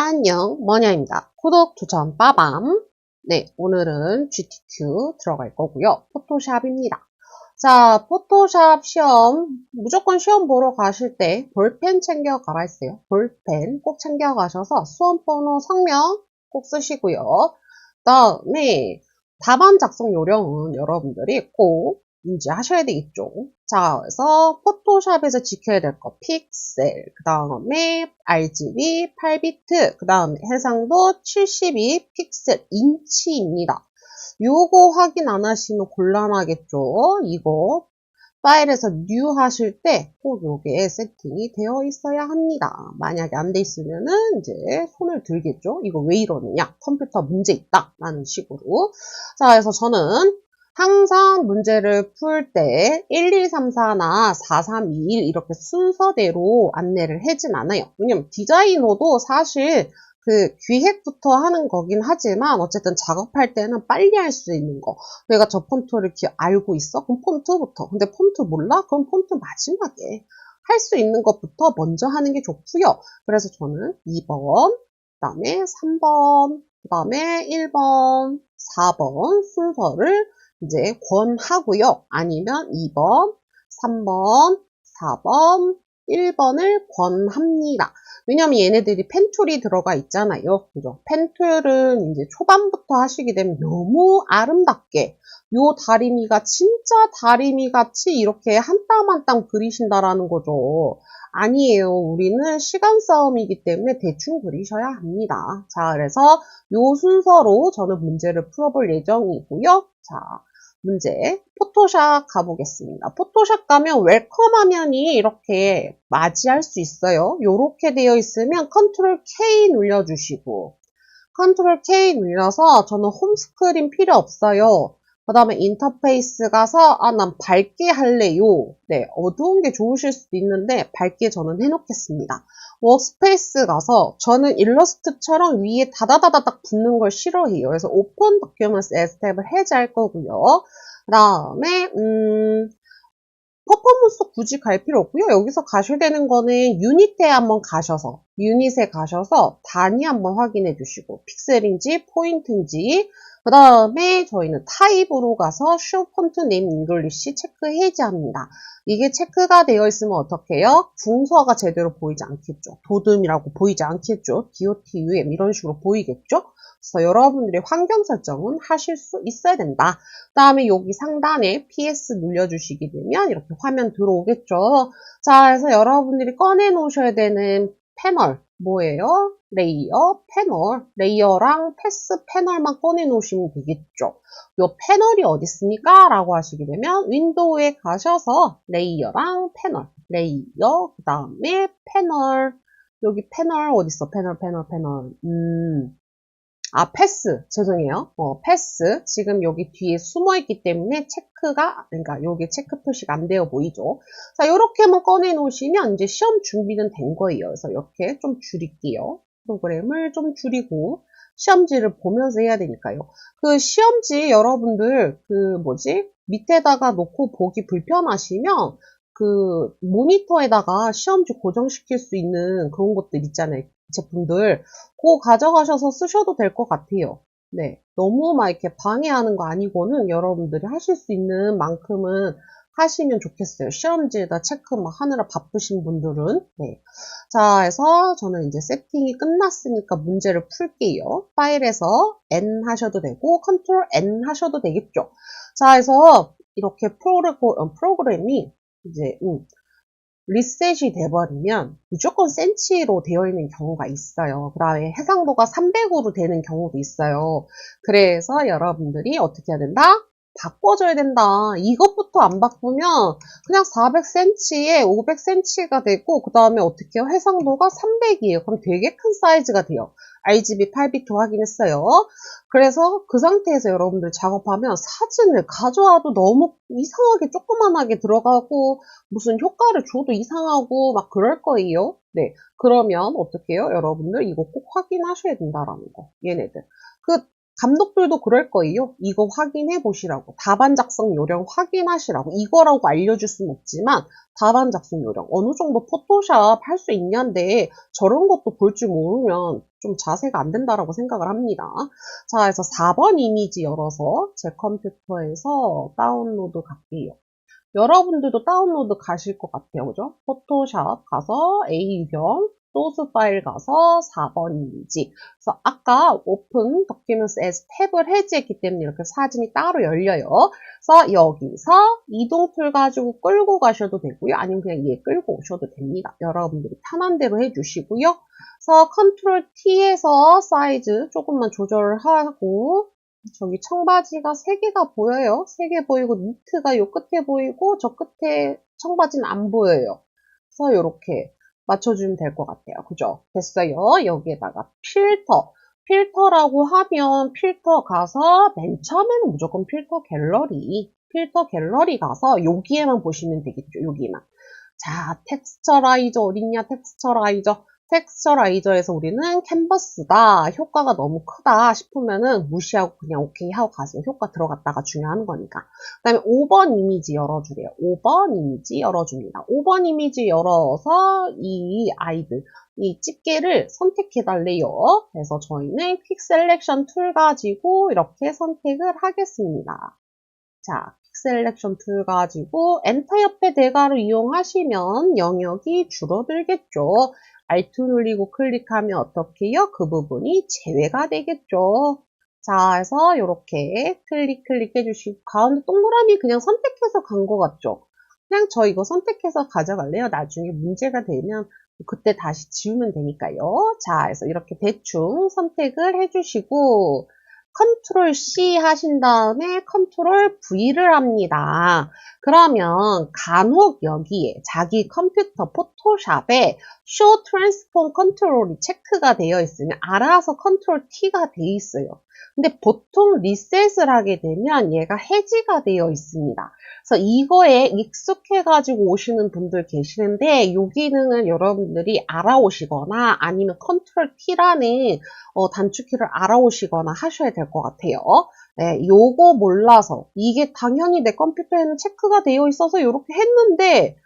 안녕, 머냐입니다. 구독, 추천, 빠밤. 네, 오늘은 GTQ 들어갈 거고요. 포토샵입니다. 자, 포토샵 시험, 무조건 시험 보러 가실 때 볼펜 챙겨 가라 했어요. 볼펜 꼭 챙겨 가셔서 수험번호, 성명 꼭 쓰시고요. 그다음에 답안 작성 요령은 여러분들이 꼭 인지하셔야 되겠죠. 자, 그래서 포토샵에서 지켜야 될 거 픽셀, 그 다음에 RGB 8비트, 그 다음에 해상도 72 픽셀 인치입니다. 요거 확인 안 하시면 곤란하겠죠. 이거 파일에서 뉴 하실 때 꼭 요게 세팅이 되어 있어야 합니다. 만약에 안 돼 있으면은 이제 손을 들겠죠. 이거 왜 이러느냐? 컴퓨터 문제 있다. 라는 식으로. 자, 그래서 저는 항상 문제를 풀 때 1, 2, 3, 4나 4, 3, 2, 1 이렇게 순서대로 안내를 하진 않아요. 왜냐면 디자이너도 사실 그 기획부터 하는 거긴 하지만 어쨌든 작업할 때는 빨리 할 수 있는 거. 내가 저 폰트를 알고 있어? 그럼 폰트부터. 근데 폰트 몰라? 그럼 폰트 마지막에. 할 수 있는 것부터 먼저 하는 게 좋고요. 그래서 저는 2번, 그 다음에 3번, 그 다음에 1번, 4번 순서를 이제 권하고요. 아니면 2번, 3번, 4번, 1번을 권합니다. 왜냐면 얘네들이 펜툴이 들어가 있잖아요. 그죠? 펜툴은 이제 초반부터 하시게 되면 너무 아름답게 요 다리미가 진짜 다리미 같이 이렇게 한 땀 한 땀 그리신다라는 거죠. 아니에요. 우리는 시간 싸움이기 때문에 대충 그리셔야 합니다. 자, 그래서 요 순서로 저는 문제를 풀어볼 예정이고요. 자, 문제 포토샵 가보겠습니다. 포토샵 가면 웰컴 화면이 이렇게 맞이할 수 있어요. 이렇게 되어 있으면 컨트롤 K 눌러주시고 컨트롤 K 눌러서 저는 홈스크린 필요 없어요. 그 다음에 인터페이스 가서 난 밝게 할래요. 네, 어두운 게 좋으실 수도 있는데 밝게 저는 해놓겠습니다. 워크스페이스 가서 저는 일러스트처럼 위에 다다다다닥 붙는 걸 싫어해요. 그래서 오픈 도큐먼트 에스 탭을 해제할 거고요. 그 다음에 퍼포먼스 굳이 갈 필요 없고요. 여기서 가셔야 되는 거는 유닛에 한번 가셔서 유닛에 가셔서 단위 한번 확인해 주시고 픽셀인지 포인트인지 그 다음에 저희는 타입으로 가서 Show Font Name English 체크 해제합니다. 이게 체크가 되어 있으면 어떻게 해요? 궁서가 제대로 보이지 않겠죠. 도듬이라고 보이지 않겠죠. DOTUM 이런 식으로 보이겠죠. 그래서 여러분들이 환경 설정은 하실 수 있어야 된다. 그 다음에 여기 상단에 PS 눌러주시게 되면 이렇게 화면 들어오겠죠. 자, 그래서 여러분들이 꺼내 놓으셔야 되는 패널 뭐예요? 레이어, 패널, 레이어랑 패스 패널만 꺼내 놓으시면 되겠죠. 요 패널이 어디 있습니까? 라고 하시게 되면 윈도우에 가셔서 레이어랑 패널, 레이어, 그 다음에 패널, 여기 패널 어디 있어? 패널. 패스. 죄송해요. 패스. 지금 여기 뒤에 숨어 있기 때문에 그러니까 여기 체크 표시가 안 되어 보이죠. 자, 요렇게만 꺼내 놓으시면 이제 시험 준비는 된 거예요. 그래서 이렇게 좀 줄일게요. 프로그램을 좀 줄이고 시험지를 보면서 해야 되니까요. 그 시험지 여러분들 밑에다가 놓고 보기 불편하시면 그 모니터에다가 시험지 고정시킬 수 있는 그런 것들 있잖아요. 제품들 그거 가져가셔서 쓰셔도 될 것 같아요. 네, 너무 막 이렇게 방해하는 거 아니고는 여러분들이 하실 수 있는 만큼은 하시면 좋겠어요. 시험지에다 체크 막 하느라 바쁘신 분들은. 네. 자, 해서 저는 이제 세팅이 끝났으니까 문제를 풀게요. 파일에서 N 하셔도 되고 컨트롤 N 하셔도 되겠죠. 자, 해서 이렇게 프로그램이 이제 리셋이 돼버리면 무조건 센치로 되어 있는 경우가 있어요. 그 다음에 해상도가 300으로 되는 경우도 있어요. 그래서 여러분들이 어떻게 해야 된다? 바꿔줘야 된다. 이것부터 안 바꾸면 그냥 400cm에 500cm가 되고 그 다음에 어떻게 해요? 해상도가 300이에요. 그럼 되게 큰 사이즈가 돼요. RGB 8비트 확인했어요. 그래서 그 상태에서 여러분들 작업하면 사진을 가져와도 너무 이상하게 조그만하게 들어가고 무슨 효과를 줘도 이상하고 막 그럴 거예요. 네, 그러면 어떻게 해요? 여러분들 이거 꼭 확인하셔야 된다라는 거. 얘네들. 그 감독들도 그럴 거예요. 이거 확인해 보시라고. 답안 작성 요령 확인하시라고. 이거라고 알려줄 수는 없지만 답안 작성 요령. 어느 정도 포토샵 할 수 있냐인데 저런 것도 볼 줄 모르면 좀 자세가 안 된다라고 생각을 합니다. 자, 그래서 4번 이미지 열어서 제 컴퓨터에서 다운로드 갈게요. 여러분들도 다운로드 가실 것 같아요. 그죠? 포토샵 가서 A 유형, 소스 파일 가서 4번 이미지. 그래서 아까 오픈 도큐먼트 as 탭을 해제했기 때문에 이렇게 사진이 따로 열려요. 그래서 여기서 이동 툴 가지고 끌고 가셔도 되고요. 아니면 그냥 얘 끌고 오셔도 됩니다. 여러분들이 편한 대로 해주시고요. 그래서 컨트롤 T에서 사이즈 조금만 조절을 하고 저기 청바지가 3개가 보여요. 3개 보이고 니트가 요 끝에 보이고 저 끝에 청바지는 안 보여요. 그래서 이렇게 맞춰주면 될 것 같아요. 그죠? 됐어요. 여기에다가 필터라고 하면 필터 가서 맨 처음에는 무조건 필터 갤러리 가서 여기에만 보시면 되겠죠. 여기만. 자, 텍스처라이저 어딨냐? 텍스처라이저에서 우리는 캔버스다. 효과가 너무 크다 싶으면은 무시하고 그냥 오케이 하고 가세요. 효과 들어갔다가 중요한 거니까. 그 다음에 5번 이미지 열어주래요. 5번 이미지 열어줍니다. 5번 이미지 열어서 이 아이들, 이 집게를 선택해달래요. 그래서 저희는 퀵 셀렉션 툴 가지고 이렇게 선택을 하겠습니다. 자, 셀렉션 툴 가지고 엔터 옆에 대괄호 이용하시면 영역이 줄어들겠죠. Alt 눌리고 클릭하면 어떻게 해요? 그 부분이 제외가 되겠죠. 자, 해서 이렇게 클릭 해주시고 가운데 동그라미 그냥 선택해서 간 것 같죠? 그냥 저 이거 선택해서 가져갈래요. 나중에 문제가 되면 그때 다시 지우면 되니까요. 자, 해서 이렇게 대충 선택을 해주시고 컨트롤 C 하신 다음에 컨트롤 V를 합니다. 그러면 간혹 여기에 자기 컴퓨터 포토샵에 Show Transform 컨트롤이 체크가 되어 있으면 알아서 컨트롤 T가 되어 있어요. 근데 보통 리셋을 하게 되면 얘가 해지가 되어 있습니다. 그래서 이거에 익숙해가지고 오시는 분들 계시는데 이 기능을 여러분들이 알아오시거나 아니면 컨트롤 T라는 단축키를 알아오시거나 하셔야 될 것 같아요. 네, 요거 몰라서 이게 당연히 내 컴퓨터에는 체크가 되어 있어서 이렇게 했는데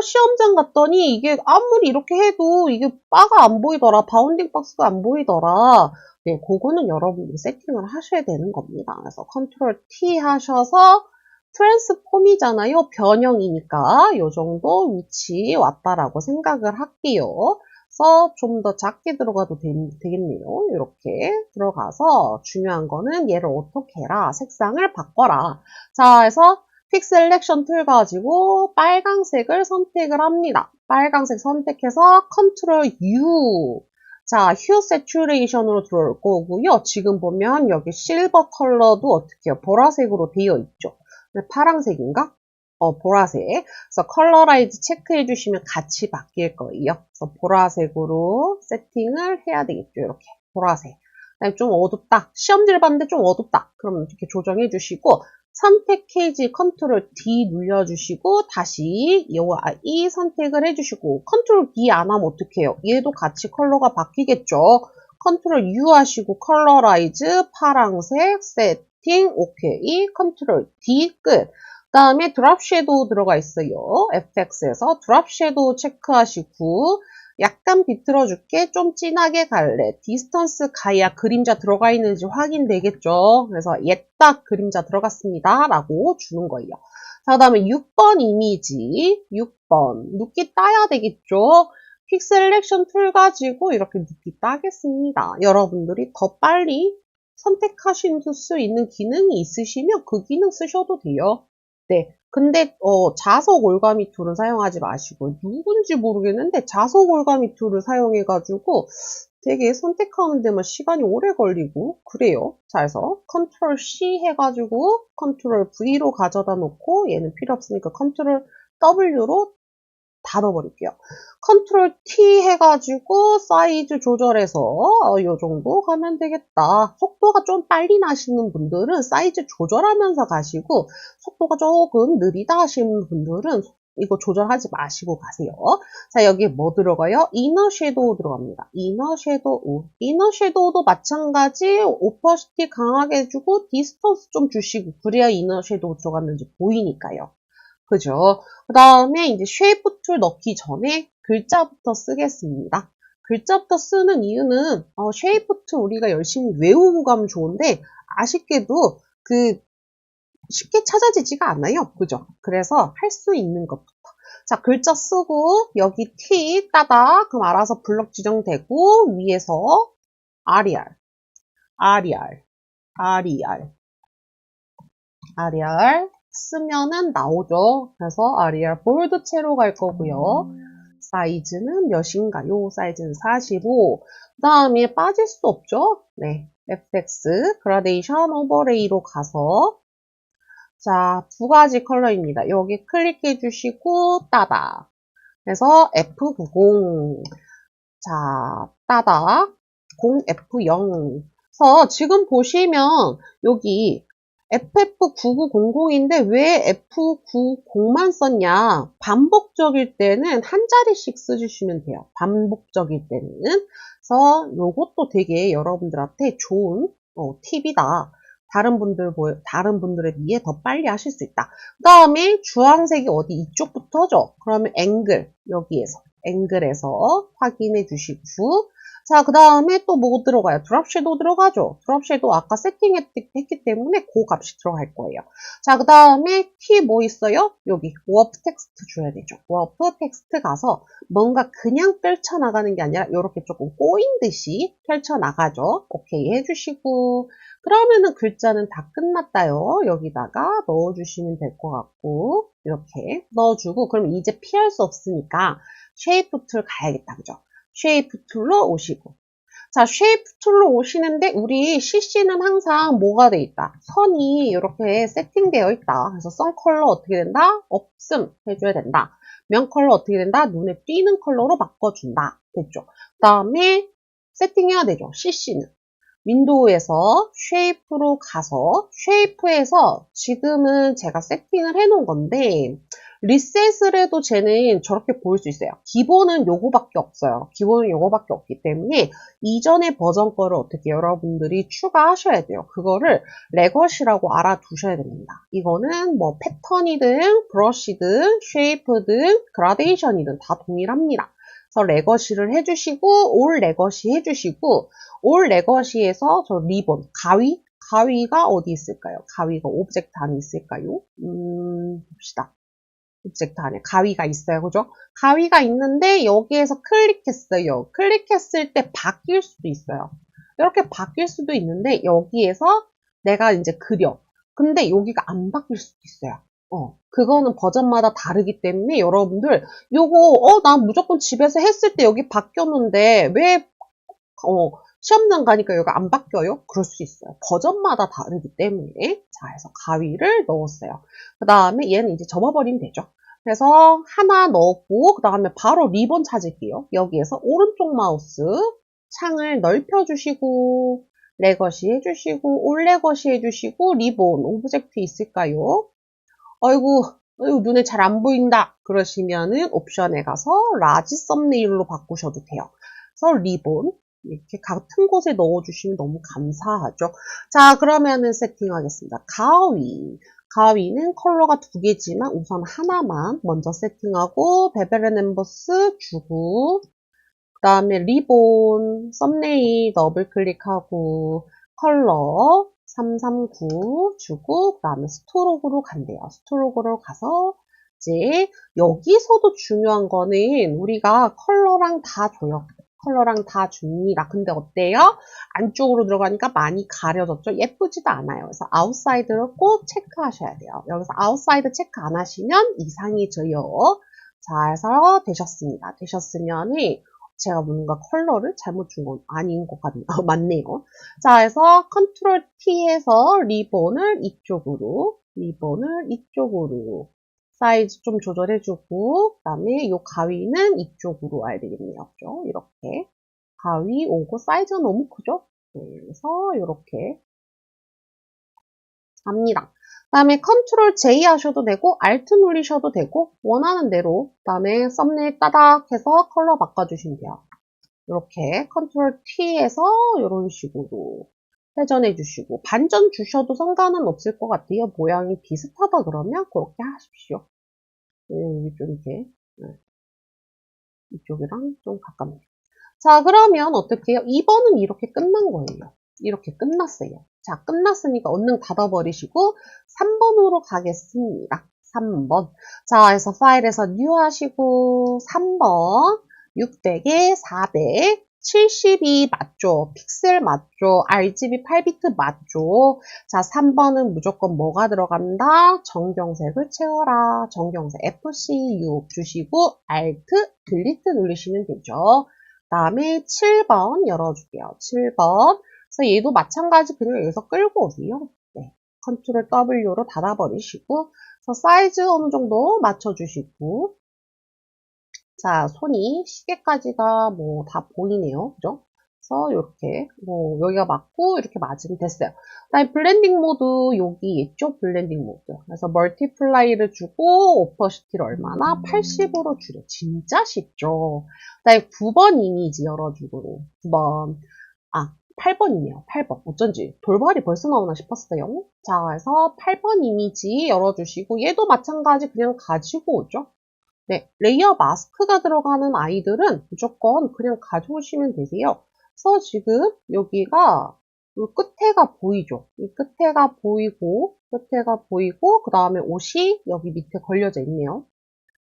시험장 갔더니 이게 아무리 이렇게 해도 이게 바가 안 보이더라. 바운딩 박스가 안 보이더라. 네, 그거는 여러분들이 세팅을 하셔야 되는 겁니다. 그래서 컨트롤 T 하셔서 트랜스폼이잖아요. 변형이니까 요 정도 위치 왔다라고 생각을 할게요. 그래서 좀 더 작게 들어가도 되겠네요. 이렇게 들어가서 중요한 거는 얘를 어떻게 해라. 색상을 바꿔라. 자, 해서 퀵 셀렉션 툴 가지고 빨강색을 선택을 합니다. 빨강색 선택해서 컨트롤 U. 자, 휴 세츄레이션으로 들어올 거고요. 지금 보면 여기 실버 컬러도 어떻게 해요? 보라색으로 되어 있죠. 파랑색인가? 보라색. 그래서 컬러라이즈 체크해 주시면 같이 바뀔 거예요. 그래서 보라색으로 세팅을 해야 되겠죠. 이렇게 보라색. 그다음에 좀 어둡다. 시험지를 봤는데 좀 어둡다. 그러면 이렇게 조정해 주시고 선택 케이지 컨트롤 D 눌러주시고 다시 이 선택을 해주시고 컨트롤 D 안 하면 어떡해요? 얘도 같이 컬러가 바뀌겠죠. 컨트롤 U 하시고 컬러라이즈 파랑색 세팅 오케이 컨트롤 D 끝. 그 다음에 드랍 섀도우 들어가 있어요. FX에서 드랍 섀도우 체크하시고 약간 비틀어줄게 좀 진하게 갈래. 디스턴스 가야 그림자 들어가 있는지 확인되겠죠. 그래서 딱 그림자 들어갔습니다. 라고 주는 거예요. 자, 그 다음에 6번 이미지 6번 눕기 따야 되겠죠. 퀵 셀렉션 툴 가지고 이렇게 눕기 따겠습니다. 여러분들이 더 빨리 선택하실 수 있는 기능이 있으시면 그 기능 쓰셔도 돼요. 네. 근데 자석 올가미 툴은 사용하지 마시고 누군지 모르겠는데 자석 올가미 툴을 사용해가지고 되게 선택하는 데만 시간이 오래 걸리고 그래요. 자, 그래서 컨트롤 C 해가지고 컨트롤 V로 가져다 놓고 얘는 필요 없으니까 컨트롤 W로 닫아버릴게요. 컨트롤 T 해가지고 사이즈 조절해서 요 정도 가면 되겠다. 속도가 좀 빨리 나시는 분들은 사이즈 조절하면서 가시고 속도가 조금 느리다 하시는 분들은 이거 조절하지 마시고 가세요. 자, 여기 뭐 들어가요? 이너 섀도우 들어갑니다. 이너 섀도우도 마찬가지 오퍼시티 강하게 해주고 디스턴스 좀 주시고 그래야 이너 섀도우 들어갔는지 보이니까요. 그죠? 그 다음에 이제 쉐이프 툴 넣기 전에 글자부터 쓰겠습니다. 글자부터 쓰는 이유는 쉐이프트 우리가 열심히 외우고 가면 좋은데 아쉽게도 쉽게 찾아지지가 않아요. 그죠? 그래서 할 수 있는 것부터. 자, 글자 쓰고 여기 T 따다 그럼 알아서 블럭 지정되고 위에서 RER, RER, RER, RER 쓰면은 나오죠. 그래서 RER 볼드체로 갈 거고요. 사이즈는 몇인가요? 사이즈는 45. 그 다음에 빠질 수 없죠? 네. FX, 그라데이션 오버레이로 가서 자, 두 가지 컬러입니다. 여기 클릭해 주시고 따다. 그래서 F90. 자, 따다. 0F0. 그래서 지금 보시면 여기 FF9900인데 왜 F90만 썼냐? 반복적일 때는 한 자리씩 써주시면 돼요. 반복적일 때는. 그래서 요것도 되게 여러분들한테 좋은 팁이다. 다른 분들에 비해 더 빨리 하실 수 있다. 그 다음에 주황색이 어디 이쪽부터죠? 그러면 앵글에서 확인해 주시고 자, 그 다음에 또 뭐 들어가요? 드롭 섀도우 들어가죠? 드롭 섀도우 아까 세팅했기 때문에 그 값이 들어갈 거예요. 자, 그 다음에 키 뭐 있어요? 여기 워프 텍스트 줘야 되죠. 워프 텍스트 가서 뭔가 그냥 펼쳐나가는 게 아니라 이렇게 조금 꼬인 듯이 펼쳐나가죠. 오케이 해주시고 그러면은 글자는 다 끝났다요. 여기다가 넣어주시면 될 것 같고 이렇게 넣어주고 그럼 이제 피할 수 없으니까 쉐이프 툴 가야겠다. 그죠? 쉐이프 툴로 오시고 자 쉐이프 툴로 오시는데 우리 CC는 항상 뭐가 돼 있다? 선이 이렇게 세팅되어 있다. 그래서 선 컬러 어떻게 된다? 없음 해줘야 된다. 면 컬러 어떻게 된다? 눈에 띄는 컬러로 바꿔준다. 됐죠? 그 다음에 세팅해야 되죠. CC는 윈도우에서 쉐이프로 가서 쉐이프에서 지금은 제가 세팅을 해놓은 건데 리셋을 해도 쟤는 저렇게 보일 수 있어요. 기본은 요거밖에 없어요. 기본은 요거밖에 없기 때문에 이전의 버전 거를 어떻게 여러분들이 추가하셔야 돼요. 그거를 레거시라고 알아두셔야 됩니다. 이거는 뭐 패턴이든 브러쉬든 쉐이프든 그라데이션이든 다 동일합니다. 그래서 레거시를 해주시고 올 레거시 해주시고 올 레거시에서 저 리본 가위가 어디 있을까요? 가위가 오브젝트 안에 있을까요? 봅시다. 오브젝트 안에 가위가 있어요. 그죠? 가위가 있는데 여기에서 클릭했어요. 클릭했을 때 바뀔 수도 있어요. 이렇게 바뀔 수도 있는데 여기에서 내가 이제 그려. 근데 여기가 안 바뀔 수도 있어요. 그거는 버전마다 다르기 때문에 여러분들 요거 난 무조건 집에서 했을 때 여기 바뀌었는데 왜 시험장 가니까 여기가 안 바뀌어요? 그럴 수 있어요. 버전마다 다르기 때문에. 자, 그래서 가위를 넣었어요. 그 다음에 얘는 이제 접어버리면 되죠. 그래서 하나 넣었고, 그 다음에 바로 리본 찾을게요. 여기에서 오른쪽 마우스 창을 넓혀주시고, 레거시 해주시고, 올 레거시 해주시고, 리본, 오브젝트 있을까요? 아이고, 눈에 잘 안 보인다. 그러시면은 옵션에 가서 라지 썸네일로 바꾸셔도 돼요. 그래서 리본, 이렇게 같은 곳에 넣어주시면 너무 감사하죠. 자, 그러면은 세팅하겠습니다. 가위는 컬러가 두 개지만 우선 하나만 먼저 세팅하고 베벨 앤 엠버스 주고 그 다음에 리본, 썸네일 더블 클릭하고 컬러 339 주고 그 다음에 스트로크로 간대요. 스트로크로 가서 이제 여기서도 중요한 거는 우리가 컬러랑 다 줘요. 컬러랑 다 줍니다. 근데 어때요? 안쪽으로 들어가니까 많이 가려졌죠? 예쁘지도 않아요. 그래서 아웃사이드를 꼭 체크하셔야 돼요. 여기서 아웃사이드 체크 안 하시면 이상해져요. 자, 해서 되셨습니다. 되셨으면은 제가 뭔가 컬러를 잘못 준 건 아닌 것 같네요. 맞네요. 자, 해서 컨트롤 T 해서 리본을 이쪽으로 사이즈 좀 조절해주고 그 다음에 이 가위는 이쪽으로 와야 되겠네요. 이렇게 가위 오고 사이즈가 너무 크죠? 네, 그래서 이렇게 합니다. 그 다음에 컨트롤 J 하셔도 되고 Alt 누르셔도 되고 원하는 대로 그 다음에 썸네일 따닥 해서 컬러 바꿔주시면 돼요. 이렇게 컨트롤 T에서 이런 식으로 회전해 주시고 반전 주셔도 상관은 없을 것 같아요. 모양이 비슷하다 그러면 그렇게 하십시오. 여기 좀 이렇게 이쪽이랑 좀 가깝네요. 자, 그러면 어떻게 해요? 2번은 이렇게 끝난 거예요. 이렇게 끝났어요. 자, 끝났으니까 얼른 닫아버리시고 3번으로 가겠습니다. 3번. 자, 그래서 파일에서 new 하시고 3번 600에 400 72 맞죠? 픽셀 맞죠? RGB 8비트 맞죠? 자, 3번은 무조건 뭐가 들어간다? 정경색을 채워라. 정경색 FC6 주시고 Alt, Delete 누르시면 되죠. 다음에 7번 열어줄게요. 7번. 그래서 얘도 마찬가지 그냥 여기서 끌고 오세요. 네. 컨트롤 W로 닫아버리시고, 그래서 사이즈 어느 정도 맞춰주시고, 자, 손이 시계까지가 뭐 다 보이네요. 그죠? 그래서 이렇게 뭐 여기가 맞고 이렇게 맞으면 됐어요. 그다음에 블렌딩 모드 여기 있죠? 블렌딩 모드. 그래서 멀티플라이를 주고 오퍼시티를 얼마나? 80으로 줄여. 진짜 쉽죠? 그다음에 9번 이미지 열어주고 9번. 아, 8번이네요. 8번. 어쩐지 돌발이 벌써 나오나 싶었어요. 자, 그래서 8번 이미지 열어주시고 얘도 마찬가지 그냥 가지고 오죠. 네, 레이어 마스크가 들어가는 아이들은 무조건 그냥 가져오시면 되세요. 그래서 지금 여기가 이 끝에가 보이죠? 이 끝에가 보이고, 그 다음에 옷이 여기 밑에 걸려져 있네요.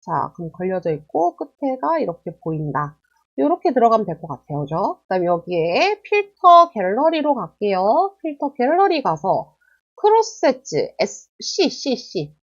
자, 그럼 걸려져 있고, 끝에가 이렇게 보인다. 이렇게 들어가면 될 것 같아요. 그죠? 그 다음에 여기에 필터 갤러리로 갈게요. 필터 갤러리 가서 크로스 엣지, C.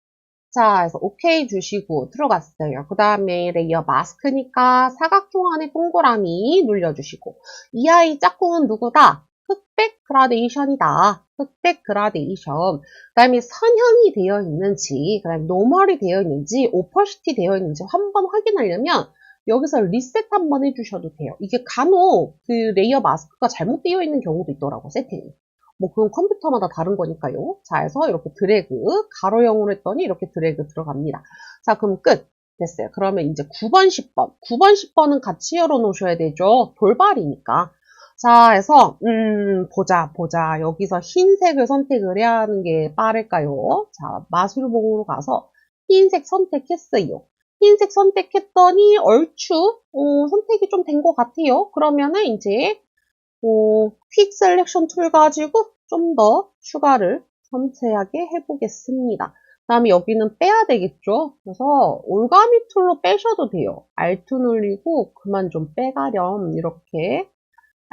자, 그래서 OK 주시고 들어갔어요. 그 다음에 레이어 마스크니까 사각형 안에 동그라미 눌러주시고 이 아이 짝꿍은 누구다? 흑백 그라데이션이다. 흑백 그라데이션. 그 다음에 선형이 되어 있는지, 그 다음에 노멀이 되어 있는지, 오퍼시티 되어 있는지 한번 확인하려면 여기서 리셋 한번 해주셔도 돼요. 이게 간혹 그 레이어 마스크가 잘못 되어 있는 경우도 있더라고, 세팅이. 뭐 그건 컴퓨터마다 다른 거니까요. 자, 해서 이렇게 드래그, 가로형으로 했더니 이렇게 드래그 들어갑니다. 자, 그럼 끝. 됐어요. 그러면 이제 9번, 10번. 9번, 10번은 같이 열어놓으셔야 되죠. 돌발이니까. 자, 해서 보자. 여기서 흰색을 선택을 해야 하는 게 빠를까요? 자, 마술봉으로 가서 흰색 선택했어요. 흰색 선택했더니 얼추 선택이 좀 된 것 같아요. 그러면은 이제 퀵 셀렉션 툴 가지고 좀 더 추가를 섬세하게 해보겠습니다. 그 다음에 여기는 빼야 되겠죠? 그래서 올가미 툴로 빼셔도 돼요. Alt 눌리고 그만 좀 빼가렴. 이렇게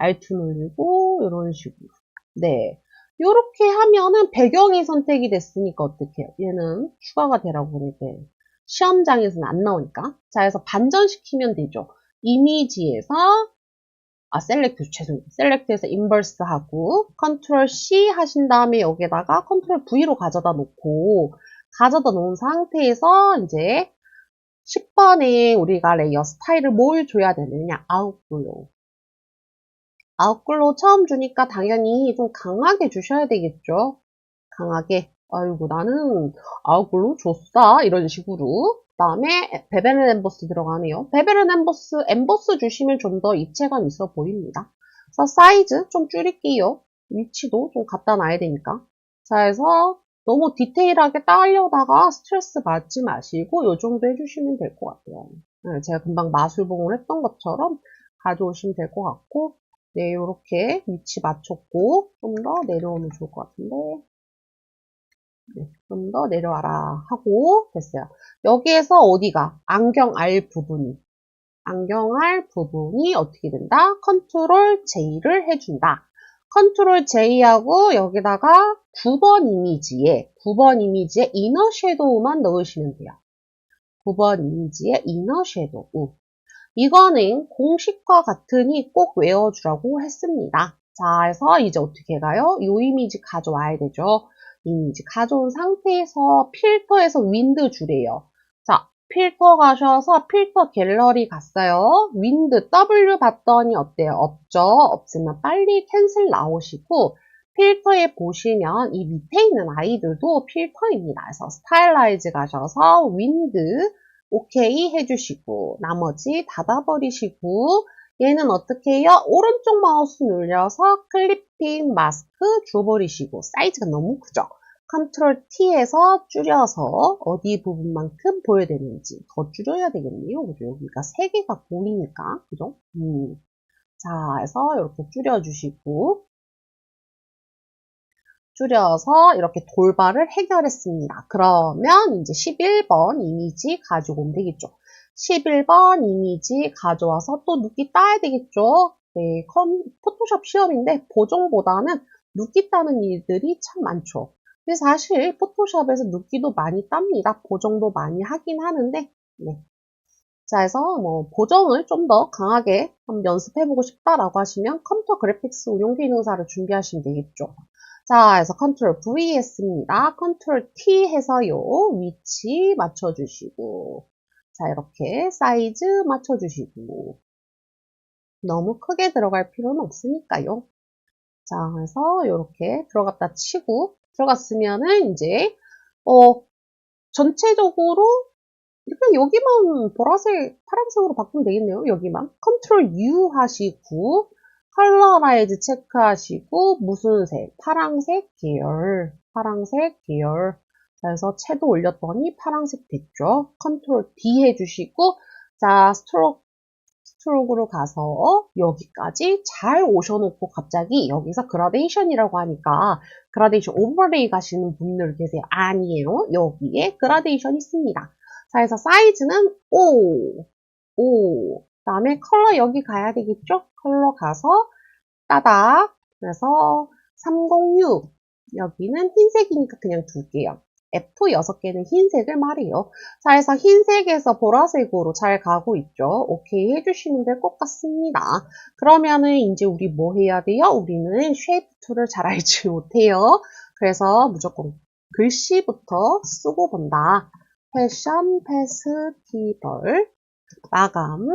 Alt 눌리고 이런 식으로. 네. 이렇게 하면은 배경이 선택이 됐으니까 어떡해요? 얘는 추가가 되라고 그러게. 시험장에서는 안 나오니까. 자, 그래서 반전시키면 되죠. 이미지에서 셀렉트에서 인버스 하고, 컨트롤 C 하신 다음에 여기다가 컨트롤 V로 가져다 놓고, 가져다 놓은 상태에서 이제 10번에 우리가 레이어 스타일을 뭘 줘야 되느냐? 아웃글로우. 아웃글로우 처음 주니까 당연히 좀 강하게 주셔야 되겠죠? 강하게. 아이고, 나는 아웃글로우 줬다. 이런 식으로. 그 다음에 베벨 엠보스 들어가네요. 베벨 엠보스 주시면 좀 더 입체감 있어 보입니다. 그래서 사이즈 좀 줄일게요. 위치도 좀 갖다 놔야 되니까. 자, 해서 너무 디테일하게 따려다가 스트레스 받지 마시고 요 정도 해주시면 될 것 같아요. 네, 제가 금방 마술봉을 했던 것처럼 가져오시면 될 것 같고, 네, 요렇게 위치 맞췄고 좀 더 내려오면 좋을 것 같은데, 네, 좀 더 내려와라 하고 됐어요. 여기에서 어디가? 안경알 부분이 어떻게 된다? 컨트롤 J를 해준다. 컨트롤 J하고 여기다가 9번 이미지에 이너 섀도우만 넣으시면 돼요. 9번 이미지에 이너 섀도우. 이거는 공식과 같으니 꼭 외워주라고 했습니다. 자, 해서 이제 어떻게 가요? 이 이미지 가져와야 되죠. 이미지 가져온 상태에서 필터에서 윈드 주래요. 자, 필터 가셔서 필터 갤러리 갔어요. 윈드 W 봤더니 어때요? 없죠? 없으면 빨리 캔슬 나오시고 필터에 보시면 이 밑에 있는 아이들도 필터입니다. 그래서 스타일라이즈 가셔서 윈드 오케이 해주시고 나머지 닫아버리시고 얘는 어떻게 해요? 오른쪽 마우스 눌려서 클리핑 마스크 줘버리시고 사이즈가 너무 크죠? 컨트롤 T에서 줄여서 어디 부분만큼 보여야 되는지 더 줄여야 되겠네요. 그죠? 여기가 3개가 보이니까 그죠? 자, 해서 이렇게 줄여주시고, 줄여서 이렇게 돌발을 해결했습니다. 그러면 이제 11번 이미지 가지고 오면 되겠죠. 11번 이미지 가져와서 또 눕기 따야 되겠죠. 네, 포토샵 시험인데 보정보다는 눕기 따는 일들이 참 많죠. 근데 사실 포토샵에서 눕기도 많이 땁니다. 보정도 많이 하긴 하는데, 네. 자, 해서 뭐 보정을 좀 더 강하게 한번 연습해보고 싶다라고 하시면 컴퓨터 그래픽스 운용 기능사를 준비하시면 되겠죠. 자, 그래서 컨트롤 V 했습니다. 컨트롤 T 해서요. 위치 맞춰주시고, 자, 이렇게 사이즈 맞춰주시고, 너무 크게 들어갈 필요는 없으니까요. 자, 그래서 이렇게 들어갔다 치고, 들어갔으면은 이제, 전체적으로 그냥 여기만 보라색, 파란색으로 바꾸면 되겠네요. 여기만. 컨트롤 U 하시고, 컬러라이즈 체크하시고, 무슨 색? 파란색 계열. 파란색 계열. 그래서 채도 올렸더니 파란색 됐죠. 컨트롤 D 해주시고, 자, 스트로크로 가서 여기까지 잘 오셔놓고 갑자기 여기서 그라데이션이라고 하니까 그라데이션 오버레이 가시는 분들 계세요. 아니에요. 여기에 그라데이션 있습니다. 자, 그래서 사이즈는 5. 그 다음에 컬러 여기 가야 되겠죠? 컬러 가서 따닥. 그래서 306. 여기는 흰색이니까 그냥 둘게요. F 6개는 흰색을 말해요. 자, 그래서 흰색에서 보라색으로 잘 가고 있죠. 오케이 해주시면 될 것 같습니다. 그러면은 이제 우리 뭐 해야 돼요? 우리는 쉐이프 툴을 잘 알지 못해요. 그래서 무조건 글씨부터 쓰고 본다. 패션 페스티벌 마감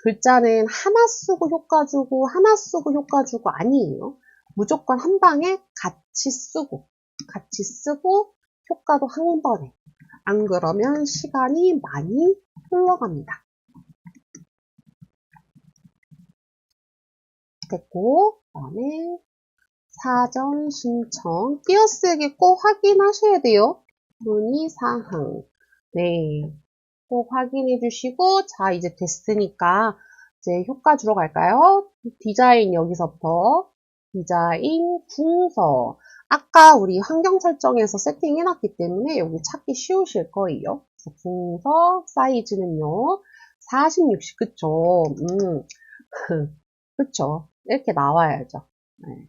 글자는 하나 쓰고 효과 주고 하나 쓰고 효과 주고 아니에요. 무조건 한 방에 같이 쓰고 효과도 한 번에. 안 그러면 시간이 많이 흘러갑니다. 됐고, 그 다음에 사전 신청 띄어쓰기 꼭 확인하셔야 돼요. 문의사항. 네, 꼭 확인해 주시고, 자, 이제 됐으니까 이제 효과 주러 갈까요? 디자인 여기서부터 디자인 궁서. 아까 우리 환경 설정에서 세팅해놨기 때문에 여기 찾기 쉬우실 거예요. 궁서 사이즈는요. 40, 60, 그쵸? 그쵸? 이렇게 나와야죠. 네.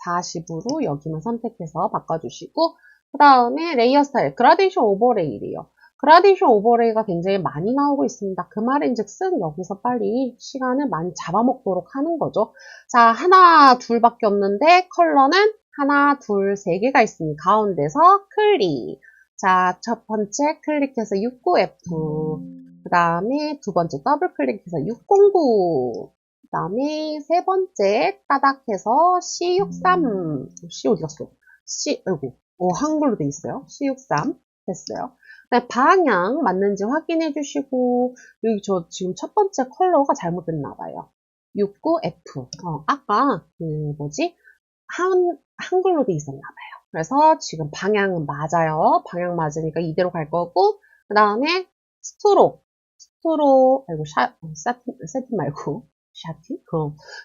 40으로 여기만 선택해서 바꿔주시고 그 다음에 레이어 스타일, 그라데이션 오버레이래요. 그라데이션 오버레이가 굉장히 많이 나오고 있습니다. 그 말인즉슨 여기서 빨리 시간을 많이 잡아먹도록 하는 거죠. 자, 하나, 둘밖에 없는데 컬러는 하나, 둘, 세 개가 있으니 가운데서 클릭. 자, 첫 번째 클릭해서 69F. 그 다음에 두 번째 더블 클릭해서 609. 그 다음에 세 번째 따닥해서 C63. C 어디 갔어? C, 아이고, 한글로 돼 있어요. C63 됐어요. 방향 맞는지 확인해 주시고, 여기 저 지금 첫 번째 컬러가 잘못됐나 봐요. 69F. 아까 한글로 돼 있었나 봐요. 그래서 지금 방향은 맞아요. 방향 맞으니까 이대로 갈 거고, 그 다음에 아이고, 세팅 말고, 샤티?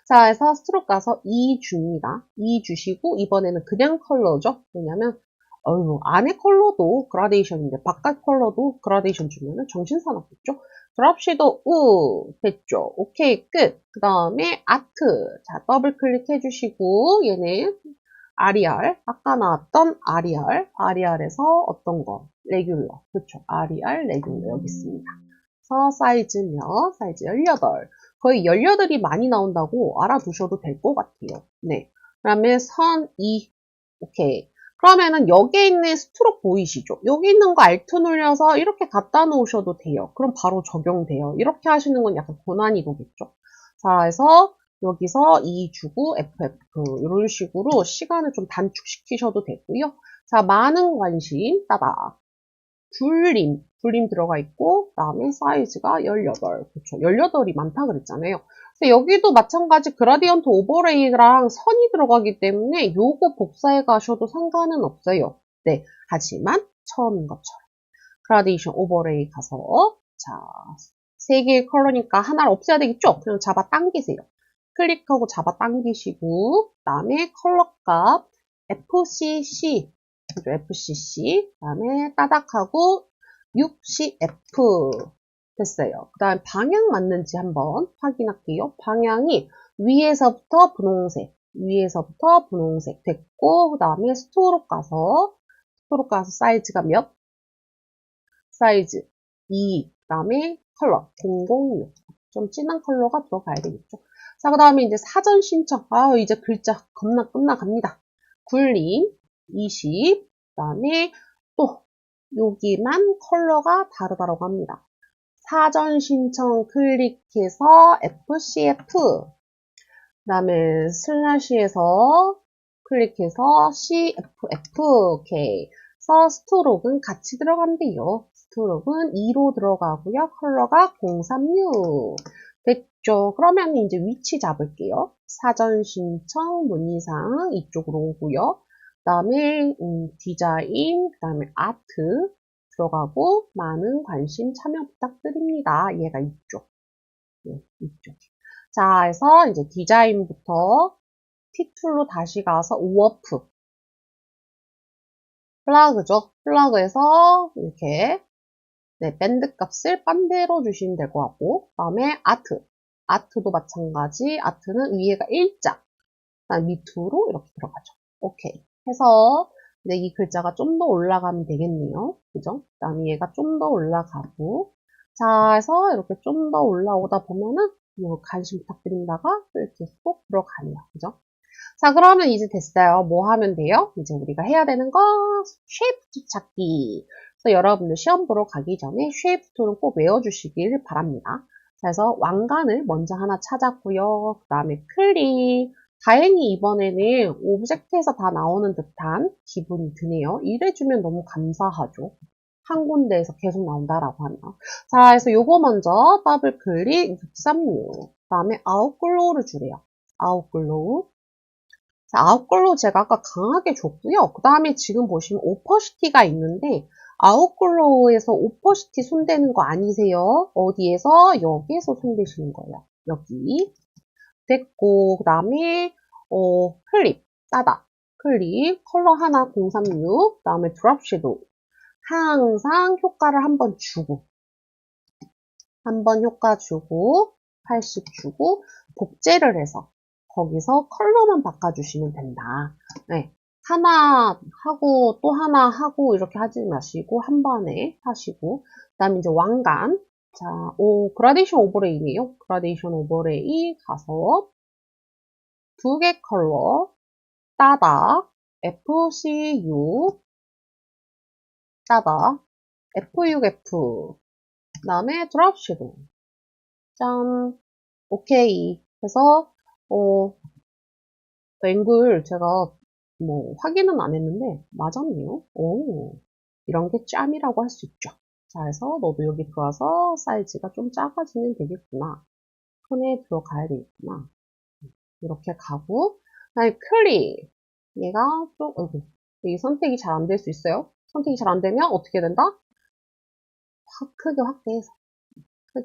자, 해서 스트로크 가서 2 줍니다. 2 주시고, 이번에는 그냥 컬러죠. 왜냐면, 안에 컬러도 그라데이션인데, 바깥 컬러도 그라데이션 주면은 정신사납겠죠? 드랍시도 됐죠? 오케이, 끝. 그 다음에 아트. 자, 더블 클릭해 주시고, 얘는 아리알. 아까 나왔던 아리알에서 어떤 거? 레귤러. 그쵸? 아리알, 레귤러 여기 있습니다. 그래서 사이즈면, 사이즈 18. 거의 18이 많이 나온다고 알아두셔도 될 것 같아요. 네. 그 다음에 선 2. 오케이. 그러면은 여기에 있는 스트로크 보이시죠? 여기 있는 거 Alt 눌려서 이렇게 갖다 놓으셔도 돼요. 그럼 바로 적용돼요. 이렇게 하시는 건 약간 고난이도겠죠? 자, 해서 여기서 2 주고 FF 이런 식으로 시간을 좀 단축시키셔도 되고요. 자, 많은 관심 따다. 불림 들어가 있고 그다음에 사이즈가 18. 그렇죠. 18이 많다 그랬잖아요. 그래서 여기도 마찬가지 그라디언트 오버레이랑 선이 들어가기 때문에 요거 복사해 가셔도 상관은 없어요. 네. 하지만 처음인 것처럼 그라데이션 오버레이 가서 자, 3개의 컬러니까 하나를 없애야 되겠죠? 그냥 잡아 당기세요. 클릭하고 잡아 당기시고, 그 다음에 컬러 값, FCC, FCC, 그 다음에 따닥하고 60F 됐어요. 그 다음에 방향 맞는지 한번 확인할게요. 방향이 위에서부터 분홍색 됐고, 그 다음에 스토록 가서 사이즈가 몇? 사이즈 2, 그 다음에 컬러 006. 좀 진한 컬러가 들어가야 되겠죠. 자, 그 다음에 이제 사전 신청. 이제 글자 끝나갑니다. 굴림 20. 그 다음에 또 여기만 컬러가 다르다고 합니다. 사전 신청 클릭해서 FCF. 그 다음에 슬래시에서 클릭해서 CFF. 오케이. 그래서 스토록은 같이 들어간대요. 스토록은 2로 들어가고요. 컬러가 036. 됐죠? 그러면 이제 위치 잡을게요. 사전 신청 문의사항 이쪽으로 오고요. 그 다음에 디자인, 그 다음에 아트 들어가고 많은 관심 참여 부탁드립니다. 얘가 이쪽. 네, 이쪽. 자, 해서 이제 디자인부터 T2로 다시 가서 오어프. 플러그죠. 플러그에서 이렇게 네, 밴드 값을 반대로 주시면 될 것 같고, 그 다음에 아트. 아트도 마찬가지. 아트는 위에가 일자. 그다음 밑으로 이렇게 들어가죠. 오케이. 해서 이제 이 글자가 좀 더 올라가면 되겠네요. 그죠? 그 다음에 얘가 좀 더 올라가고. 자, 해서 이렇게 좀 더 올라오다 보면은 뭐 관심 부탁드린다가 이렇게 쏙 들어가네요. 그죠? 자, 그러면 이제 됐어요. 뭐 하면 돼요? 이제 우리가 해야 되는 거 쉐이프트 찾기. 그래서 여러분들 시험 보러 가기 전에 쉐이프트는 꼭 외워주시길 바랍니다. 그래서 왕관을 먼저 하나 찾았고요. 그 다음에 클릭. 다행히 이번에는 오브젝트에서 다 나오는 듯한 기분이 드네요. 이래주면 너무 감사하죠. 한 군데에서 계속 나온다라고 하면. 자, 그래서 요거 먼저 더블 클릭 636. 그 다음에 아웃글로우를 주래요. 아웃글로우. 자, 아웃글로우 제가 아까 강하게 줬고요. 그 다음에 지금 보시면 오퍼시티가 있는데 아웃글로우에서 오퍼시티 손대는 거 아니세요? 어디에서? 여기에서 손대시는 거예요. 여기. 됐고, 그 다음에 클립, 따다. 클립, 컬러 하나 036, 그 다음에 드롭 섀도우. 항상 효과를 한번 주고, 한번 효과 주고, 80 주고, 복제를 해서 거기서 컬러만 바꿔주시면 된다. 네. 하나 하고 또 하나 하고 이렇게 하지 마시고 한 번에 하시고 그 다음에 이제 왕관 자, 그라데이션 오버레이네요. 그라데이션 오버레이 가서 두 개 컬러 따다 FC6 따다 F6F 그 다음에 드롭 섀도우 짠 오케이 해서 앵글 제가 뭐 확인은 안 했는데 맞았네요. 오 이런 게 짬이라고 할 수 있죠. 자 그래서 너도 여기 들어와서 사이즈가 좀 작아지면 되겠구나. 손에 들어가야 되겠구나. 이렇게 가고 그다음에 클릭 얘가 좀 이 선택이 잘 안 될 수 있어요. 선택이 잘 안 되면 어떻게 된다? 크게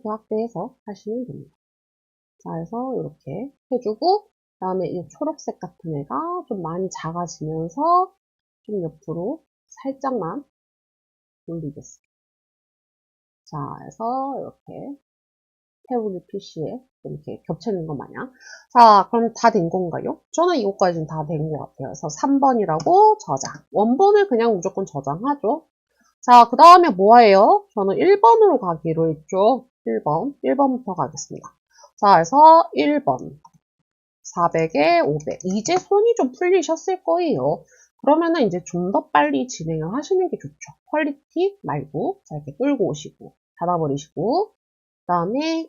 확대해서 하시면 됩니다. 자 그래서 이렇게 해주고 그 다음에 이 초록색 같은 애가 좀 많이 작아지면서 좀 옆으로 살짝만 올리겠습니다. 자, 그래서 이렇게 태블릿 PC에 이렇게 겹치는 것 마냥. 자, 그럼 다 된 건가요? 저는 이것까지는 다 된 것 같아요. 그래서 3번이라고 저장. 원본을 그냥 무조건 저장하죠. 자, 그 다음에 뭐예요? 저는 1번으로 가기로 했죠. 1번부터 가겠습니다. 자, 그래서 1번. 400에 500. 이제 손이 좀 풀리셨을 거예요. 그러면은 이제 좀 더 빨리 진행을 하시는 게 좋죠. 퀄리티 말고 자 이렇게 끌고 오시고 닫아버리시고 그 다음에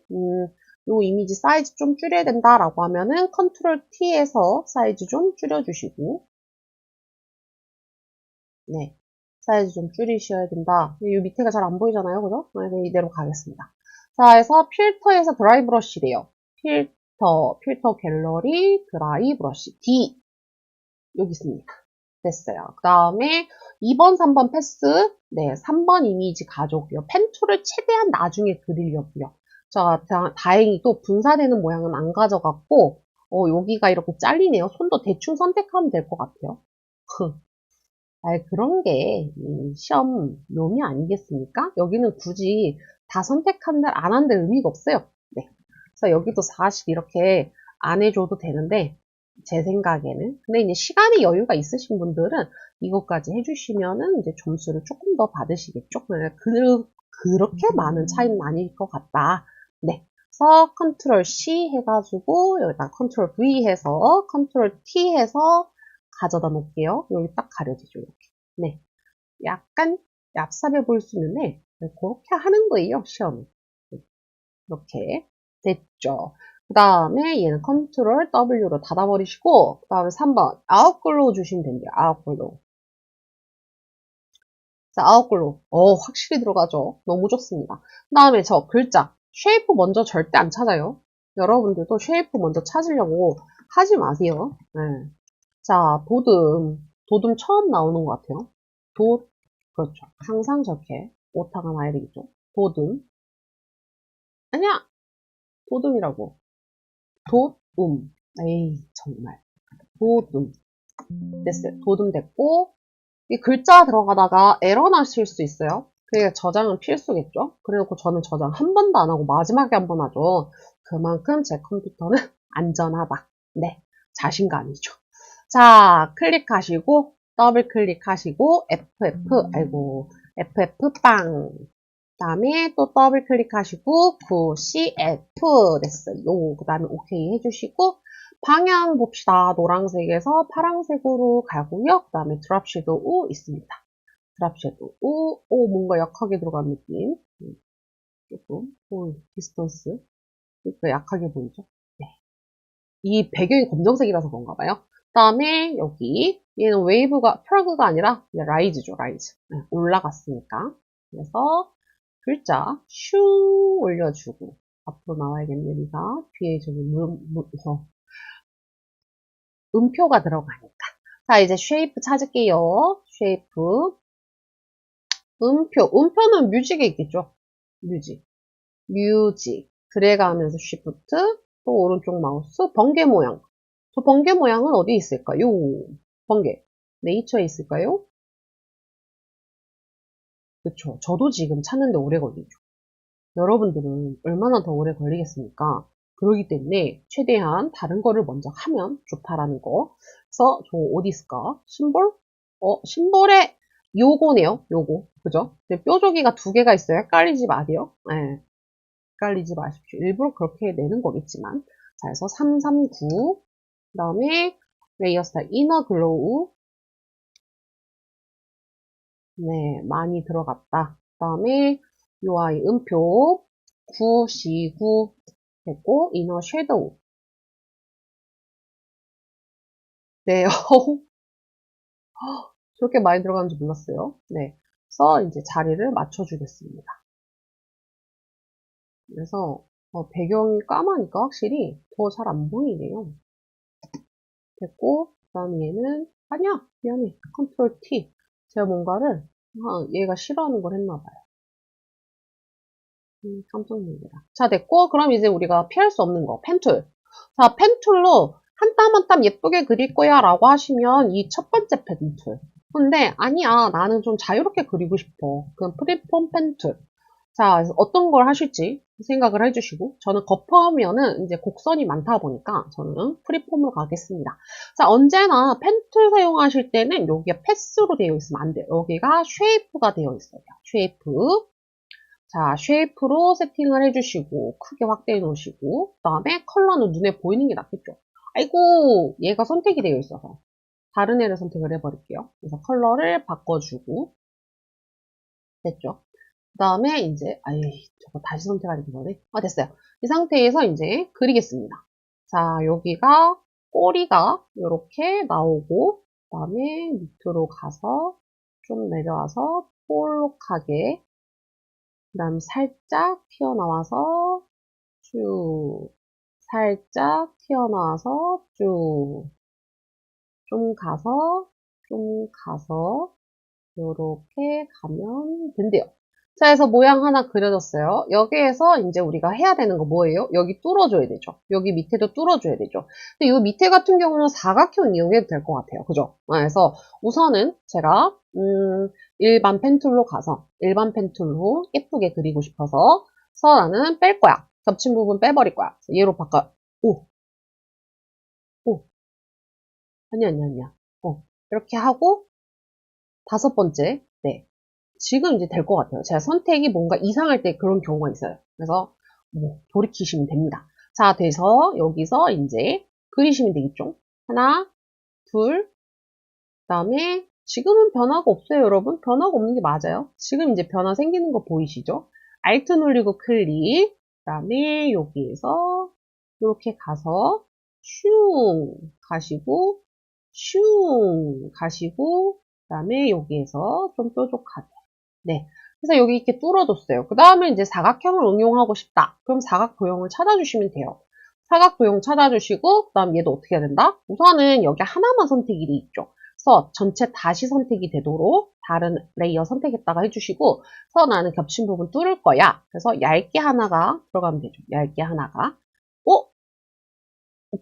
요 이미지 사이즈 좀 줄여야 된다라고 하면은 컨트롤 T에서 사이즈 좀 줄여주시고 네 사이즈 좀 줄이셔야 된다. 요 밑에가 잘 안 보이잖아요, 그죠? 네, 이대로 가겠습니다. 자, 해서 필터에서 드라이 브러쉬래요. 필터 갤러리 드라이 브러쉬 D 여기 있습니다. 됐어요. 그 다음에 2번, 3번 패스. 네, 3번 이미지 가져오고요. 펜 툴을 최대한 나중에 그리려고요. 자, 다행히 또 분사되는 모양은 안 가져갔고 여기가 이렇게 잘리네요. 손도 대충 선택하면 될 것 같아요. 그런 게 시험 묘미 아니겠습니까? 여기는 굳이 다 선택한 날 안 한들 의미가 없어요. 네. 그래서 여기도 40 이렇게 안 해줘도 되는데 제 생각에는 근데 이제 시간의 여유가 있으신 분들은 이것까지 해주시면은 이제 점수를 조금 더 받으시겠죠. 그렇게 많은 차이는 아닐 것 같다. 네. 그래서 컨트롤 C 해가지고 여기다 컨트롤 V 해서 컨트롤 T 해서 가져다 놓을게요. 여기 딱 가려지죠. 이렇게. 네. 약간 얍삽해 보일 수 있는데 그렇게 하는 거예요. 시험은. 이렇게 됐죠. 그 다음에 얘는 컨트롤 W로 닫아버리시고 그 다음에 3번 아웃글로우 주시면 된대요. 아웃글로우. 자, 아웃글로우. 확실히 들어가죠. 너무 좋습니다. 그 다음에 저 글자 쉐이프 먼저 절대 안 찾아요. 여러분들도 쉐이프 먼저 찾으려고 하지 마세요. 네. 자, 도듬 처음 나오는 것 같아요. 그렇죠. 항상 저렇게 오타가 나야 되겠죠. 도듬. 아니야! 도듬이라고. 에이, 정말. 도둠. 됐어요. 도둠 됐고, 이 글자 들어가다가 에러 나실 수 있어요. 그게 저장은 필수겠죠? 그래놓고 저는 저장 한 번도 안 하고 마지막에 한 번 하죠. 그만큼 제 컴퓨터는 안전하다. 네. 자신감이죠. 자, 클릭하시고, 더블 클릭하시고, FF 빵. 그 다음에 또 더블 클릭하시고, CF 됐어요. 그 다음에 OK 해주시고, 방향 봅시다. 노란색에서 파란색으로 가고요. 그 다음에 드랍 섀도우 있습니다. 드랍 섀도우, 뭔가 약하게 들어간 느낌. 조금, 디스턴스. 그러니까 약하게 보이죠? 네. 이 배경이 검정색이라서 그런가 봐요. 그 다음에 여기 얘는 프라그가 아니라 라이즈죠. 라이즈. 네, 올라갔으니까. 그래서 글자 슈 올려주고 앞으로 나와야겠네. 우리가 뒤에 저기 음표가 들어가니까. 자, 이제 쉐이프 찾을게요. 쉐이프 음표는 뮤직에 있겠죠. 뮤직 드래그하면서 쉬프트 또 오른쪽 마우스 번개 모양. 저 번개 모양은 어디에 있을까요? 번개 네이처에 있을까요? 그쵸. 저도 지금 찾는데 오래 걸리죠. 여러분들은 얼마나 더 오래 걸리겠습니까? 그러기 때문에 최대한 다른 거를 먼저 하면 좋다라는 거. 그래서 저 어디 있을까? 심볼? 심볼에 요거네요. 요거. 그죠? 뾰족이가 두 개가 있어요. 헷갈리지 마세요. 네. 헷갈리지 마십시오. 일부러 그렇게 내는 거겠지만. 자, 그래서 339. 그 다음에 레이어 스타일 이너 글로우. 네, 많이 들어갔다. 그 다음에 UI 음표 9C9 됐고 이너 섀도우. 네, 저렇게 많이 들어가는지 몰랐어요. 네, 그래서 이제 자리를 맞춰주겠습니다. 그래서 배경이 까마니까 확실히 더 잘 안 보이네요. 됐고 그 다음에 얘는 아니야 미안해 컨트롤 T 제가 뭔가를 얘가 싫어하는 걸 했나 봐요. 깜짝 놀래라. 자, 됐고, 그럼 이제 우리가 피할 수 없는 거, 펜툴. 자, 펜툴로 한 땀 한 땀 예쁘게 그릴 거야 라고 하시면 이 첫 번째 펜툴. 근데 아니야, 나는 좀 자유롭게 그리고 싶어. 그럼 프리폼 펜툴. 자, 어떤 걸 하실지 생각을 해주시고, 저는 거품면은 이제 곡선이 많다 보니까 저는 프리폼으로 가겠습니다. 자, 언제나 펜툴 사용하실 때는 여기가 패스로 되어 있으면 안 돼요. 여기가 쉐이프가 되어 있어요. 쉐이프. 자, 쉐이프로 세팅을 해주시고 크게 확대해 놓으시고 그 다음에 컬러는 눈에 보이는 게 낫겠죠. 아이고 얘가 선택이 되어 있어서 다른 애를 선택을 해버릴게요. 그래서 컬러를 바꿔주고 됐죠. 그 다음에 이제 저거 다시 선택하니까 그러네. 됐어요. 이 상태에서 이제 그리겠습니다. 자, 여기가 꼬리가 이렇게 나오고 그 다음에 밑으로 가서 좀 내려와서 볼록하게 그 다음 살짝 튀어나와서 쭉 살짝 튀어나와서 쭉 좀 가서 요렇게 가면 된대요. 자, 그래서 모양 하나 그려졌어요. 여기에서 이제 우리가 해야 되는 거 뭐예요? 여기 뚫어줘야 되죠. 여기 밑에도 뚫어줘야 되죠. 근데 이 밑에 같은 경우는 사각형 이용해도 될 것 같아요. 그죠? 그래서 우선은 제가, 일반 펜툴로 가서, 일반 펜툴로 예쁘게 그리고 싶어서, 나는 뺄 거야. 겹친 부분 빼버릴 거야. 얘로 바꿔. 오, 오. 아니야. 이렇게 하고, 다섯 번째. 네. 지금 이제 될 것 같아요. 제가 선택이 뭔가 이상할 때 그런 경우가 있어요. 그래서 뭐 돌이키시면 됩니다. 자, 돼서 여기서 이제 그리시면 되겠죠. 하나, 둘, 그다음에 지금은 변화가 없어요, 여러분. 변화가 없는 게 맞아요. 지금 이제 변화 생기는 거 보이시죠? Alt 누르고 클릭. 그다음에 여기에서 이렇게 가서 슝 가시고 슝 가시고 그다음에 여기에서 좀 뾰족하게. 네. 그래서 여기 이렇게 뚫어줬어요. 그 다음에 이제 사각형을 응용하고 싶다. 그럼 사각 도형을 찾아주시면 돼요. 사각 도형 찾아주시고, 그 다음 얘도 어떻게 해야 된다? 우선은 여기 하나만 선택이 돼 있죠. 그래서 전체 다시 선택이 되도록 다른 레이어 선택했다가 해주시고, 그래서 나는 겹친 부분 뚫을 거야. 그래서 얇게 하나가 들어가면 되죠. 얇게 하나가. 오!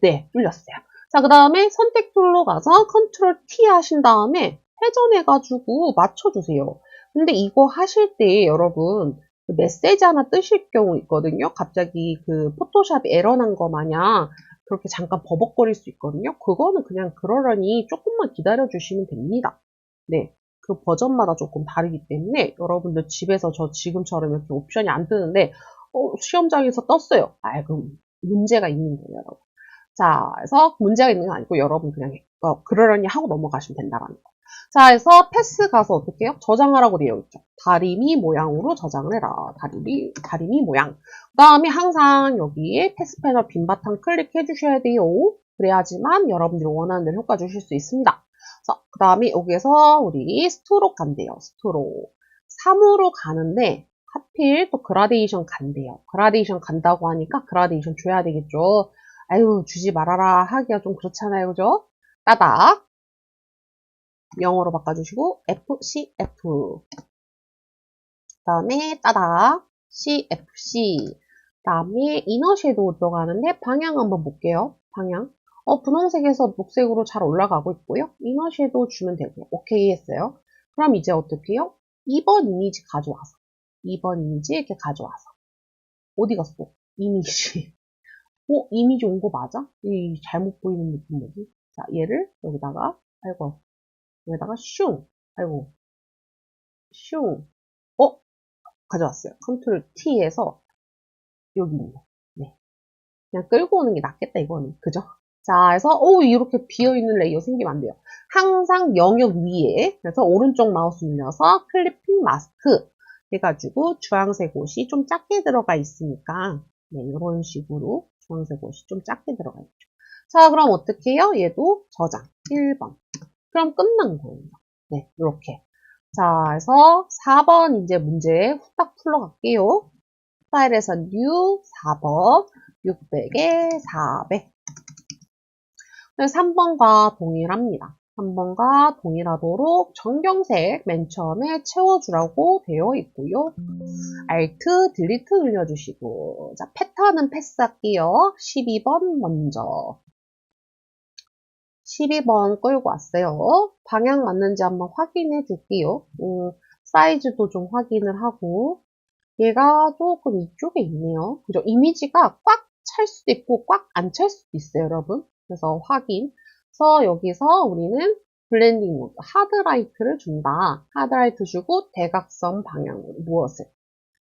네, 뚫렸어요. 자, 그 다음에 선택 툴로 가서 컨트롤 T 하신 다음에 회전해가지고 맞춰주세요. 근데 이거 하실 때 여러분 그 메시지 하나 뜨실 경우 있거든요. 갑자기 그 포토샵이 에러 난 거 마냥 그렇게 잠깐 버벅거릴 수 있거든요. 그거는 그냥 그러려니 조금만 기다려 주시면 됩니다. 네. 그 버전마다 조금 다르기 때문에 여러분들 집에서 저 지금처럼 이렇게 옵션이 안 뜨는데 시험장에서 떴어요. 아, 그럼 문제가 있는 거예요, 여러분. 자, 그래서 문제가 있는 건 아니고 여러분 그냥 그러려니 하고 넘어가시면 된다는 거. 자, 그래서 패스 가서 어떻게 해요? 저장하라고 되어 있죠. 다리미 모양으로 저장을 해라. 다리미 모양. 그 다음에 항상 여기에 패스 패널 빈 바탕 클릭해 주셔야 돼요. 그래야지만 여러분들이 원하는 대로 효과 주실 수 있습니다. 자, 그 다음에 여기에서 우리 스트로크 간대요. 스트로크. 3으로 가는데 하필 또 그라데이션 간대요. 그라데이션 간다고 하니까 그라데이션 줘야 되겠죠. 아유, 주지 말아라 하기가 좀 그렇잖아요. 그죠? 따닥. 영어로 바꿔주시고, FCF. 그 다음에 따닥. CFC. 그 다음에 이너 섀도우 들어가는데 방향 한번 볼게요. 방향. 분홍색에서 녹색으로 잘 올라가고 있고요. 이너 섀도우 주면 되고요. 오케이 했어요. 그럼 이제 어떻게 해요? 2번 이미지 가져와서. 2번 이미지 이렇게 가져와서. 어디 갔어? 이미지. 이미지 온 거 맞아? 이 잘못 보이는 느낌 뭐지? 자, 얘를 여기다가, 아이고, 여기다가 슝, 아이고, 슝, 가져왔어요. 컨트롤 T에서 여기 있네. 네. 그냥 끌고 오는 게 낫겠다, 이거는. 그죠? 자, 그래서, 이렇게 비어있는 레이어 생기면 안 돼요. 항상 영역 위에, 그래서 오른쪽 마우스 눌러서 클리핑 마스크 해가지고 주황색 옷이 좀 작게 들어가 있으니까, 네, 이런 식으로 주황색 옷이 좀 작게 들어가 있죠. 자, 그럼 어떻게 해요? 얘도 저장. 1번. 그럼 끝난 거예요. 네, 이렇게. 자, 그래서 4번 이제 문제 후딱 풀러갈게요. 파일에서 new 4번, 600에 400. 3번과 동일합니다. 3번과 동일하도록 정경색 맨 처음에 채워주라고 되어 있고요. Alt, Delete 눌러주시고, 자, 패턴은 패스할게요. 12번 먼저. 12번 끌고 왔어요. 방향 맞는지 한번 확인해 줄게요. 사이즈도 좀 확인을 하고, 얘가 조금 이쪽에 있네요. 그죠? 이미지가 꽉 찰 수도 있고, 꽉 안 찰 수도 있어요, 여러분. 그래서 확인. 그래서 여기서 우리는 블렌딩 모드, 하드라이트를 준다. 하드라이트 주고 대각선 방향으로 무엇을?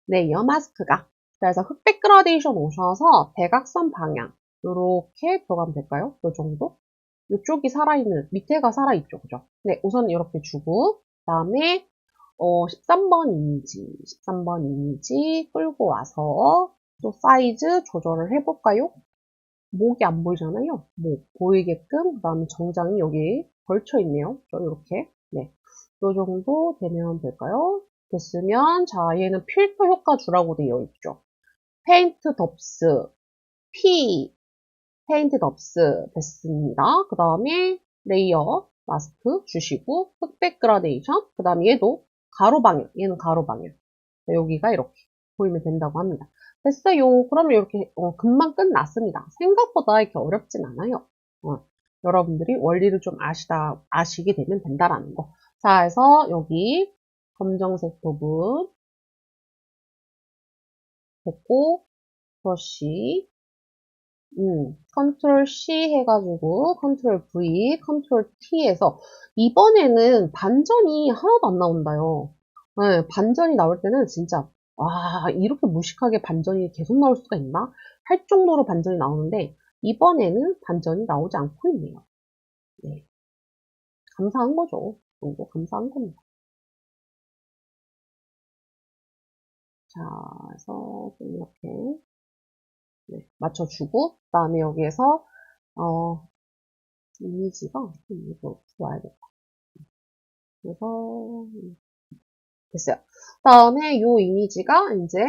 레이어 마스크가. 그래서 흑백 그라데이션 오셔서 대각선 방향. 이렇게 들어가면 될까요? 이 정도? 이쪽이 살아있는, 밑에가 살아있죠. 그죠? 네, 우선 이렇게 주고, 그 다음에, 13번 이미지, 13번 이미지 끌고 와서 또 사이즈 조절을 해볼까요? 목이 안 보이잖아요. 목 보이게끔, 그 다음에 정장이 여기 걸쳐 있네요. 이렇게. 네. 이 정도 되면 될까요? 됐으면, 자, 얘는 필터 효과 주라고 되어 있죠. 페인트 덥스, P, 페인트 덥스 됐습니다. 그 다음에 레이어 마스크 주시고 흑백 그라데이션 그 다음에 얘도 가로 방향 얘는 가로 방향 여기가 이렇게 보이면 된다고 합니다. 됐어요. 그러면 이렇게 금방 끝났습니다. 생각보다 이렇게 어렵진 않아요. 여러분들이 원리를 좀 아시게 되면 된다라는 거. 자, 해서 여기 검정색 부분 됐고, 브러쉬, 컨트롤 C 해가지고 컨트롤 V, 컨트롤 T 해서 이번에는 반전이 하나도 안 나온다요. 네, 반전이 나올 때는 진짜 와, 이렇게 무식하게 반전이 계속 나올 수가 있나? 할 정도로 반전이 나오는데 이번에는 반전이 나오지 않고 있네요. 네, 감사한 거죠. 이거 감사한 겁니다. 자, 그래서 좀 이렇게 네, 맞춰주고 그 다음에 여기에서 이미지가 이거 와야겠다. 그래서 됐어요. 그 다음에 이 이미지가 이제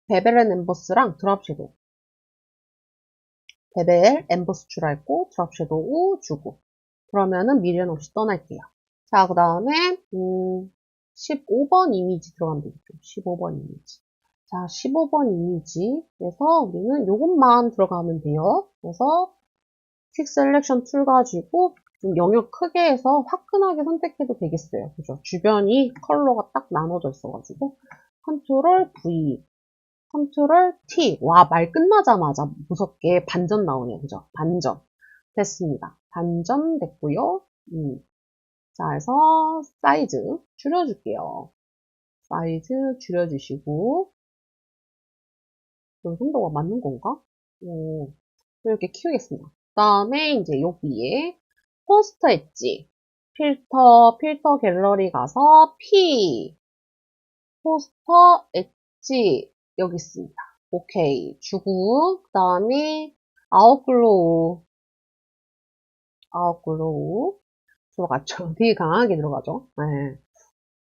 베벨 앤 엠버스랑 드랍 섀도우. 베벨, 엠버스 줄 알고 드랍 섀도우 주고. 그러면은 미련 없이 떠날게요. 자, 그 다음에 15번 이미지 들어가면 되겠죠. 15번 이미지. 자, 15번 이미지에서 우리는 이것만 들어가면 돼요. 그래서 퀵 셀렉션 툴 가지고 좀 영역 크게 해서 화끈하게 선택해도 되겠어요. 그죠? 주변이 컬러가 딱 나눠져 있어가지고 컨트롤 V, 컨트롤 T. 와, 말 끝나자마자 무섭게 반전 나오네요. 그죠? 반전. 됐습니다. 반전 됐고요. 자, 해서 사이즈 줄여줄게요. 사이즈 줄여주시고 좀 손도가 맞는 건가? 이렇게 키우겠습니다. 그 다음에 이제 여기에 포스터 엣지 필터 갤러리 가서 P 포스터 엣지 여기 있습니다. 오케이 주고 그 다음에 아웃글로우 들어갔죠. 되게 강하게 들어가죠. 네.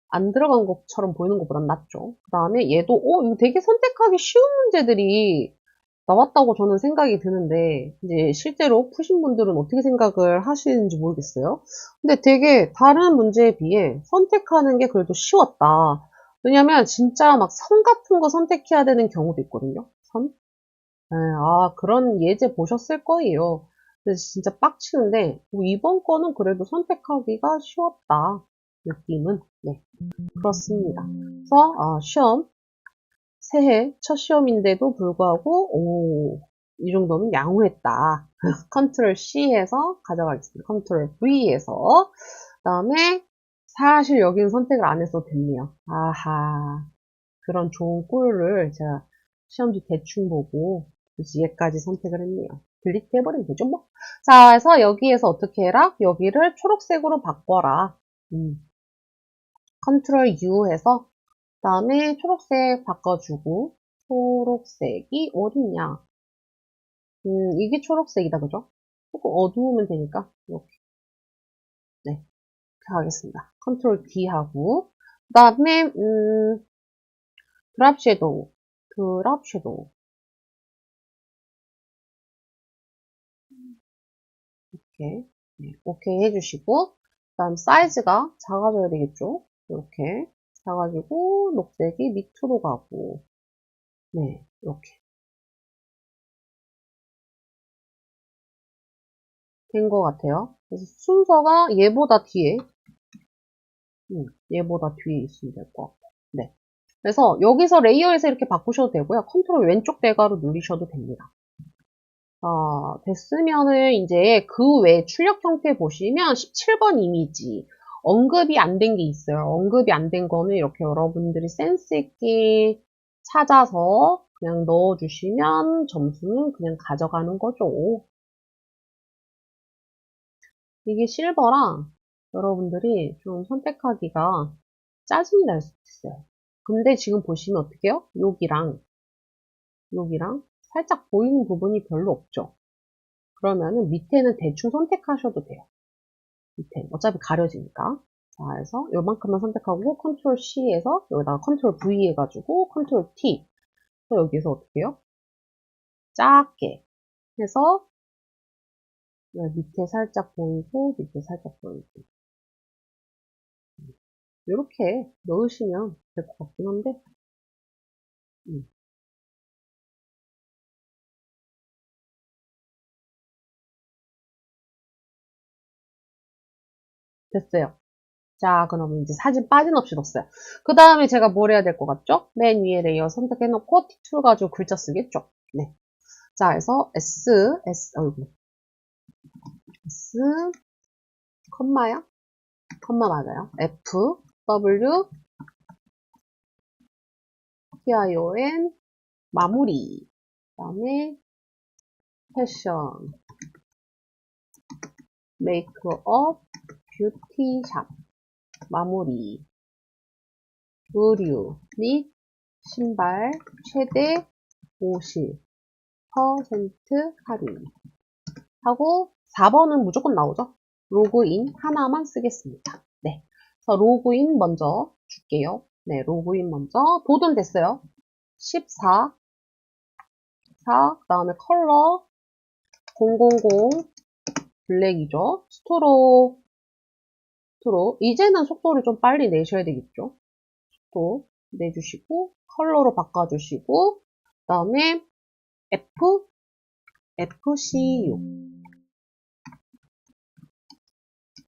안 들어간 것처럼 보이는 것보단 낫죠. 그 다음에 얘도 이거 되게 선택하기 쉬운 문제들이 나왔다고 저는 생각이 드는데 이제 실제로 푸신 분들은 어떻게 생각을 하시는지 모르겠어요. 근데 되게 다른 문제에 비해 선택하는 게 그래도 쉬웠다. 왜냐면 진짜 막 선 같은 거 선택해야 되는 경우도 있거든요. 선? 네, 그런 예제 보셨을 거예요. 그래서 진짜 빡치는데 이번 거는 그래도 선택하기가 쉬웠다. 느낌은 네 그렇습니다. 그래서 시험 새해 첫 시험인데도 불구하고 이 정도면 양호했다. 컨트롤 C에서 가져가겠습니다. 컨트롤 V에서 그 다음에 사실 여기는 선택을 안 했어도 됐네요. 아하 그런 좋은 꼴을 제가 시험지 대충 보고 얘까지 선택을 했네요. 클릭해버리면 되죠 뭐. 자 그래서 여기에서 어떻게 해라? 여기를 초록색으로 바꿔라. 컨트롤 U 해서 그 다음에 초록색 바꿔주고 초록색이 어딨냐 이게 초록색이다 그죠? 조금 어두우면 되니까 이렇게 네 이렇게 하겠습니다. 컨트롤 D 하고 그 다음에 드랍 섀도우 이렇게 네, 오케이 해주시고 그 다음 사이즈가 작아져야 되겠죠? 이렇게 작아지고 녹색이 밑으로 가고 네 이렇게 된 것 같아요. 그래서 순서가 얘보다 뒤에 있으면 될 것 같고. 네. 그래서 여기서 레이어에서 이렇게 바꾸셔도 되고요. 컨트롤 왼쪽 대괄호 누르셔도 됩니다. 됐으면은 이제 그 외 출력 형태 보시면 17번 이미지 언급이 안 된 게 있어요. 언급이 안 된 거는 이렇게 여러분들이 센스 있게 찾아서 그냥 넣어주시면 점수는 그냥 가져가는 거죠. 이게 실버랑 여러분들이 좀 선택하기가 짜증이 날 수도 있어요. 근데 지금 보시면 어떻게 해요? 여기랑 살짝 보이는 부분이 별로 없죠. 그러면은 밑에는 대충 선택하셔도 돼요. 밑에 어차피 가려지니까. 자, 그래서 요만큼만 선택하고 컨트롤 C에서 여기다가 컨트롤 V 해가지고 컨트롤 T. 그래서 여기서 어떻게 해요? 작게 해서 밑에 살짝 보이고 밑에 살짝 보이고 이렇게 넣으시면 될 것 같긴 한데 됐어요. 자, 그러면 이제 사진 빠짐없이 넣었어요. 그 다음에 제가 뭘 해야 될 것 같죠? 맨 위에 레이어 선택해놓고 툴 가지고 글자 쓰겠죠? 네. 자, 그래서 S, 컴마야? 컴마 맞아요. F, W, PION, 마무리. 그 다음에 패션, 메이크업, 뷰티샵, 마무리, 의류 및 신발 최대 50% 할인 하고 4번은 무조건 나오죠. 로그인 하나만 쓰겠습니다. 네, 그래서 로그인 먼저 줄게요. 네, 로그인 먼저 도든 됐어요. 14, 4, 그 다음에 컬러 000 블랙이죠. 스토로 이제는 속도를 좀 빨리 내셔야 되겠죠. 또 내주시고 컬러로 바꿔주시고 그 다음에 FCU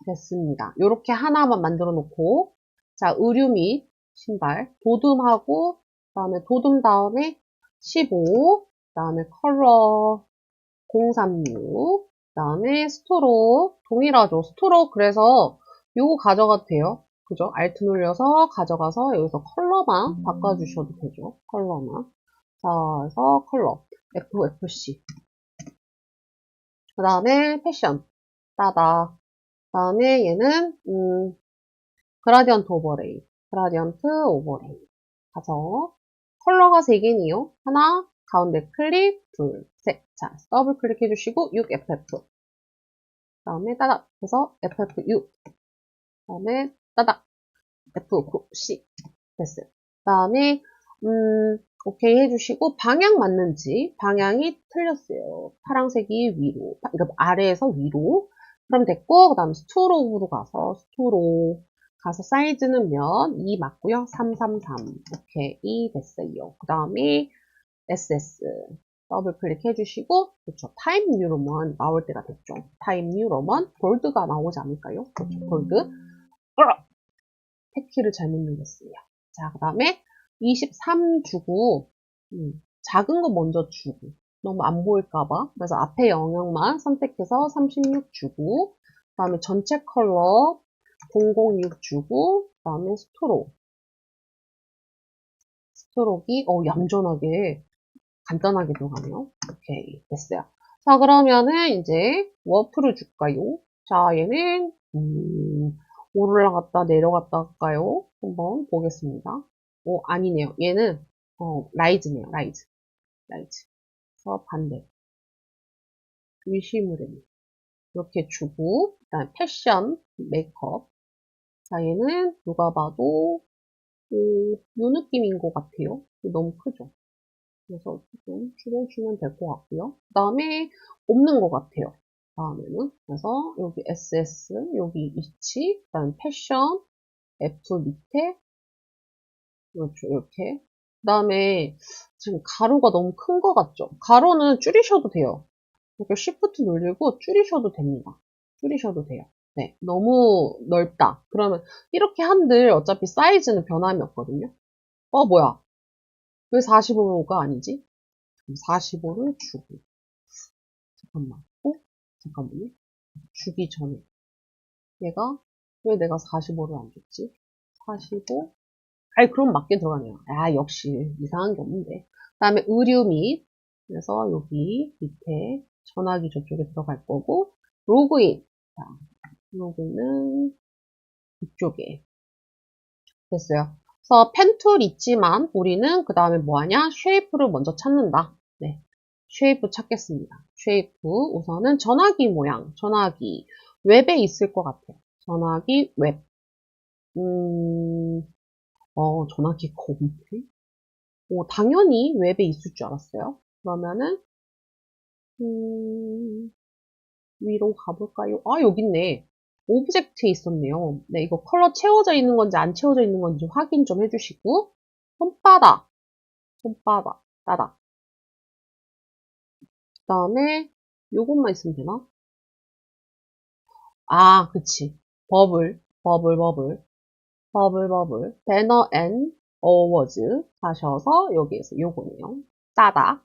됐습니다. 이렇게 하나만 만들어 놓고 자 의류 및 신발 도듬하고 그 다음에 도듬 다음에 15 그 다음에 컬러 036 그 다음에 스토로 동일하죠. 스토로 그래서 요거 가져가도 돼요. 그죠? Alt 눌려서 가져가서 여기서 컬러만 바꿔주셔도 되죠. 컬러만. 자, 그래서 컬러 FFC 그 다음에 패션 따다 그 다음에 얘는 그라디언트 오버레이 가서 컬러가 3개네요. 하나 가운데 클릭 둘 셋. 자 더블 클릭해 주시고 6FF 그 다음에 따닥 해서 FFU 그 다음에 따닥 FC 됐어요. 그 다음에 오케이 해주시고 방향 맞는지 방향이 틀렸어요. 파란색이 위로 그러니까 아래에서 위로 그럼 됐고 그 다음에 스토로우로 가서 스토로 가서 사이즈는 면 2 맞고요. 333 오케이 됐어요. 그 다음에 SS 더블 클릭 해주시고 그렇죠. 타임 뉴 로먼 나올 때가 됐죠. 타임 뉴 로먼 골드가 나오지 않을까요? 그렇죠. 골드 탭키를 잘못 눌렀어요. 자, 그 다음에 23 주고 작은 거 먼저 주고 너무 안 보일까봐 그래서 앞에 영역만 선택해서 36 주고 그 다음에 전체 컬러 006 주고 그 다음에 스트록이 얌전하게 간단하게 들어가네요. 오케이 됐어요. 자 그러면은 이제 워프를 줄까요? 자 얘는 올라갔다 내려갔다 할까요? 한번 보겠습니다. 아니네요. 얘는 라이즈네요. 라이즈. 그래서 반대. 위시무레 이렇게 주고 그다음 패션, 메이크업. 자 얘는 누가 봐도 요 느낌인 것 같아요. 너무 크죠? 그래서 좀 줄여주면 될 것 같고요. 그 다음에 없는 것 같아요. 다음에는 그래서 여기 SS 여기 위치 그 다음에 패션 F 밑에 그렇죠 이렇게 그 다음에 지금 가로가 너무 큰 것 같죠? 가로는 줄이셔도 돼요. 이렇게 Shift 누르고 줄이셔도 됩니다. 줄이셔도 돼요. 네, 너무 넓다. 그러면 이렇게 한들 어차피 사이즈는 변함이 없거든요. 뭐야? 왜 45가 아니지? 45를 주고 잠깐만요. 주기 전에 얘가 왜 내가 45를 안 줬지? 45 아이 그럼 맞게 들어가네요. 역시 이상한 게 없는데 그 다음에 의류 및 그래서 여기 밑에 전화기 저쪽에 들어갈 거고 로그인 자, 로그인은 이쪽에 됐어요. 그래서 펜 툴 있지만 우리는 그 다음에 뭐하냐 쉐이프를 먼저 찾는다. 네, 쉐이프 찾겠습니다. 쉐이프 우선은 전화기 모양 전화기 웹에 있을 것 같아요. 전화기 웹 전화기 홈페이지 당연히 웹에 있을 줄 알았어요. 그러면은 위로 가볼까요? 여기 있네. 오브젝트에 있었네요. 네, 이거 컬러 채워져 있는 건지 안 채워져 있는 건지 확인 좀 해주시고 손바닥 손바닥, 따닥. 그 다음에 요것만 있으면 되나? 아, 그치. 버블, 버블, 버블, 버블, 버블. 배너 앤 어워즈 하셔서 여기에서 요거네요. 따닥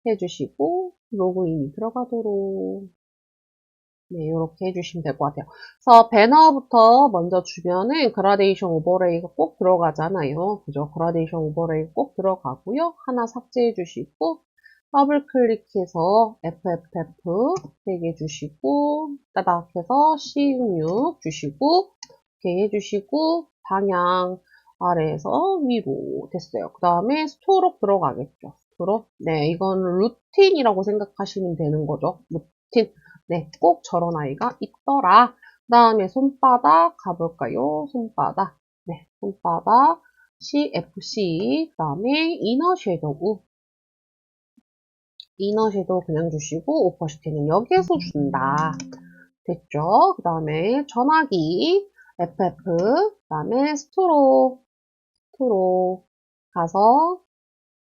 해주시고 로그인이 들어가도록 네, 이렇게 해주시면 될 것 같아요. 그래서 배너부터 먼저 주면은 그라데이션 오버레이가 꼭 들어가잖아요. 그죠? 그라데이션 오버레이 꼭 들어가고요. 하나 삭제해 주시고 더블 클릭해서 FFF 3개 주시고 따닥 해서 C66 주시고 이렇게 해주시고 방향 아래에서 위로 됐어요. 그 다음에 스토로 들어가겠죠. 스토로. 네, 이건 루틴이라고 생각하시면 되는 거죠. 루틴. 네, 꼭 저런 아이가 있더라. 그 다음에 손바닥 가볼까요? 손바닥. 네, 손바닥. CFC. 그 다음에 이너 섀도우. 이너 섀도우 그냥 주시고, 오퍼시티는 여기에서 준다. 됐죠? 그 다음에 전화기. FF. 그 다음에 스트로 가서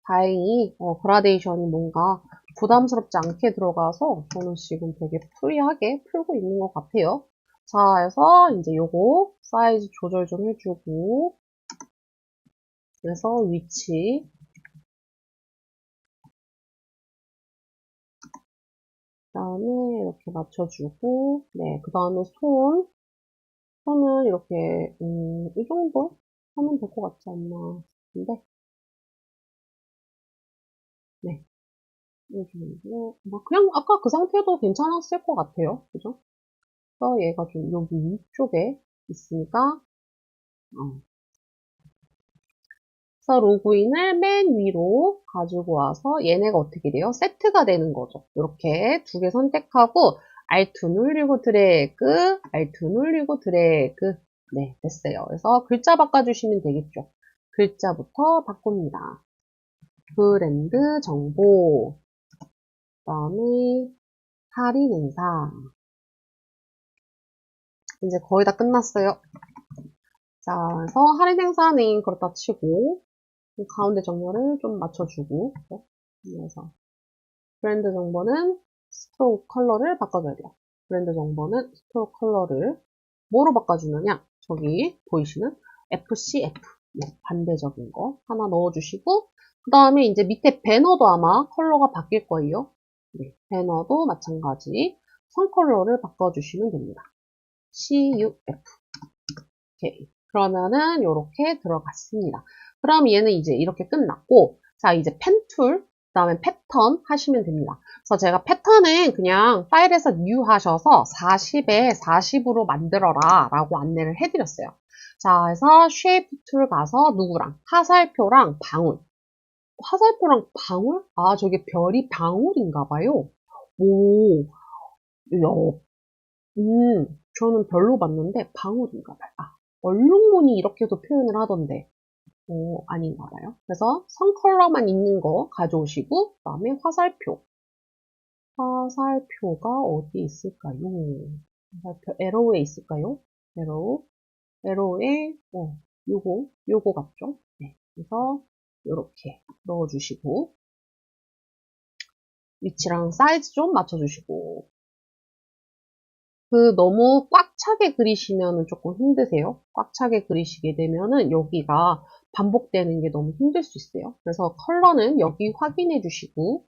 다행히 그라데이션이 뭔가 부담스럽지 않게 들어가서 저는 지금 되게 프리하게 풀고 있는 것 같아요. 자, 그래서 이제 요거 사이즈 조절 좀 해주고 그래서 위치 그 다음에 이렇게 맞춰주고 네, 그 다음에 손은 이렇게 이 정도 하면 될 것 같지 않나 근데 네, 이 정도 뭐 그냥 아까 그 상태도 괜찮았을 것 같아요. 그죠? 그래서 얘가 좀 여기 위쪽에 있으니까 그래서 로그인을 맨 위로 가지고 와서 얘네가 어떻게 돼요? 세트가 되는 거죠. 이렇게 두 개 선택하고 Alt 누르고 드래그, Alt 누르고 드래그. 네, 됐어요. 그래서 글자 바꿔주시면 되겠죠. 글자부터 바꿉니다. 브랜드 정보, 그 다음에 할인 행사. 이제 거의 다 끝났어요. 자, 그래서 할인 행사는 그렇다 치고 가운데 정렬을 좀 맞춰주고 그래서 브랜드 정보는 스트로크 컬러를 바꿔줘야 돼요. 브랜드 정보는 스트로크 컬러를 뭐로 바꿔주느냐 저기 보이시는 FCF 네, 반대적인 거 하나 넣어주시고 그 다음에 이제 밑에 배너도 아마 컬러가 바뀔 거예요. 네, 배너도 마찬가지 선 컬러를 바꿔주시면 됩니다. CUF 오케이. 그러면은 이렇게 들어갔습니다. 그럼 얘는 이제 이렇게 끝났고 자 이제 펜 툴, 그 다음에 패턴 하시면 됩니다. 그래서 제가 패턴은 그냥 파일에서 new 하셔서 40에 40으로 만들어라 라고 안내를 해드렸어요. 자 그래서 쉐이프 툴 가서 누구랑 화살표랑 방울 화살표랑 방울? 아 저게 별이 방울인가 봐요. 오, 야, 저는 별로 봤는데 방울인가 봐요. 아, 얼룩무늬 이렇게도 표현을 하던데 아닌가 봐요. 그래서 선 컬러만 있는 거 가져오시고 그다음에 화살표. 화살표가 어디 있을까요? 화살표 에로우에 있을까요? 에로우에 요거 같죠? 네. 그래서 이렇게 넣어주시고 위치랑 사이즈 좀 맞춰주시고 너무 꽉 차게 그리시면 조금 힘드세요. 꽉 차게 그리시게 되면은 여기가 반복되는 게 너무 힘들 수 있어요. 그래서 컬러는 여기 확인해 주시고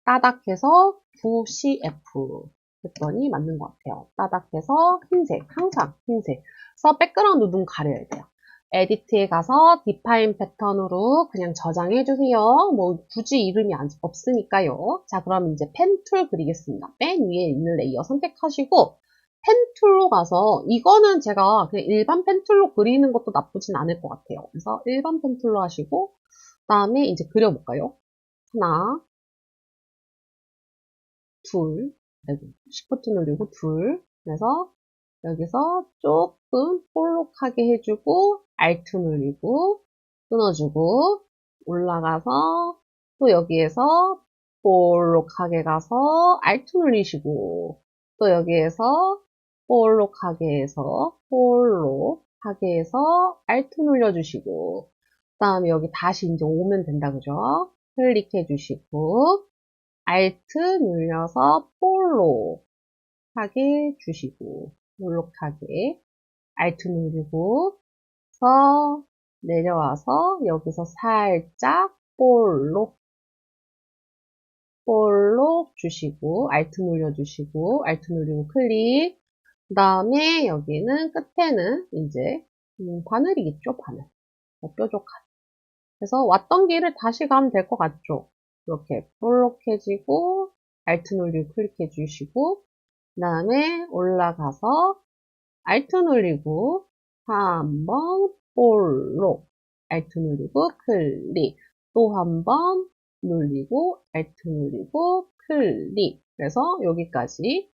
따닥해서 9CF 했더니 맞는 것 같아요. 따닥해서 흰색, 항상 흰색. 그래서 백그라운드 눈 가려야 돼요. 에디트에 가서 디파인 패턴으로 그냥 저장해 주세요. 뭐 굳이 이름이 없으니까요. 자, 그럼 이제 펜 툴 그리겠습니다. 맨 위에 있는 레이어 선택하시고 펜 툴로 가서 이거는 제가 그냥 일반 펜 툴로 그리는 것도 나쁘진 않을 것 같아요. 그래서 일반 펜 툴로 하시고 그다음에 이제 그려볼까요? 하나, 둘, 시프트 누르고 둘. 그래서 여기서 조금 볼록하게 해주고 Alt 누르고 끊어주고 올라가서 또 여기에서 볼록하게 가서 Alt 누르시고 또 여기에서 볼록하게 해서 볼록하게 해서 Alt 눌러주시고 다음에 여기 다시 이제 오면 된다, 그죠? 클릭해 주시고, Alt 눌려서 follow 하게 주시고, 볼록하게. Alt 누르고, 서 내려와서 여기서 살짝 볼록 주시고, Alt 눌러주시고, Alt 누르고 클릭. 그 다음에 여기는 끝에는 이제 바늘이겠죠, 바늘. 뾰족한. 그래서 왔던 길을 다시 가면 될 것 같죠? 이렇게 볼록해지고, Alt 누르고 클릭해 주시고, 그 다음에 올라가서 Alt 누르고 한번 볼록, Alt 누르고 클릭, 또 한번 누르고 Alt 누르고 클릭. 그래서 여기까지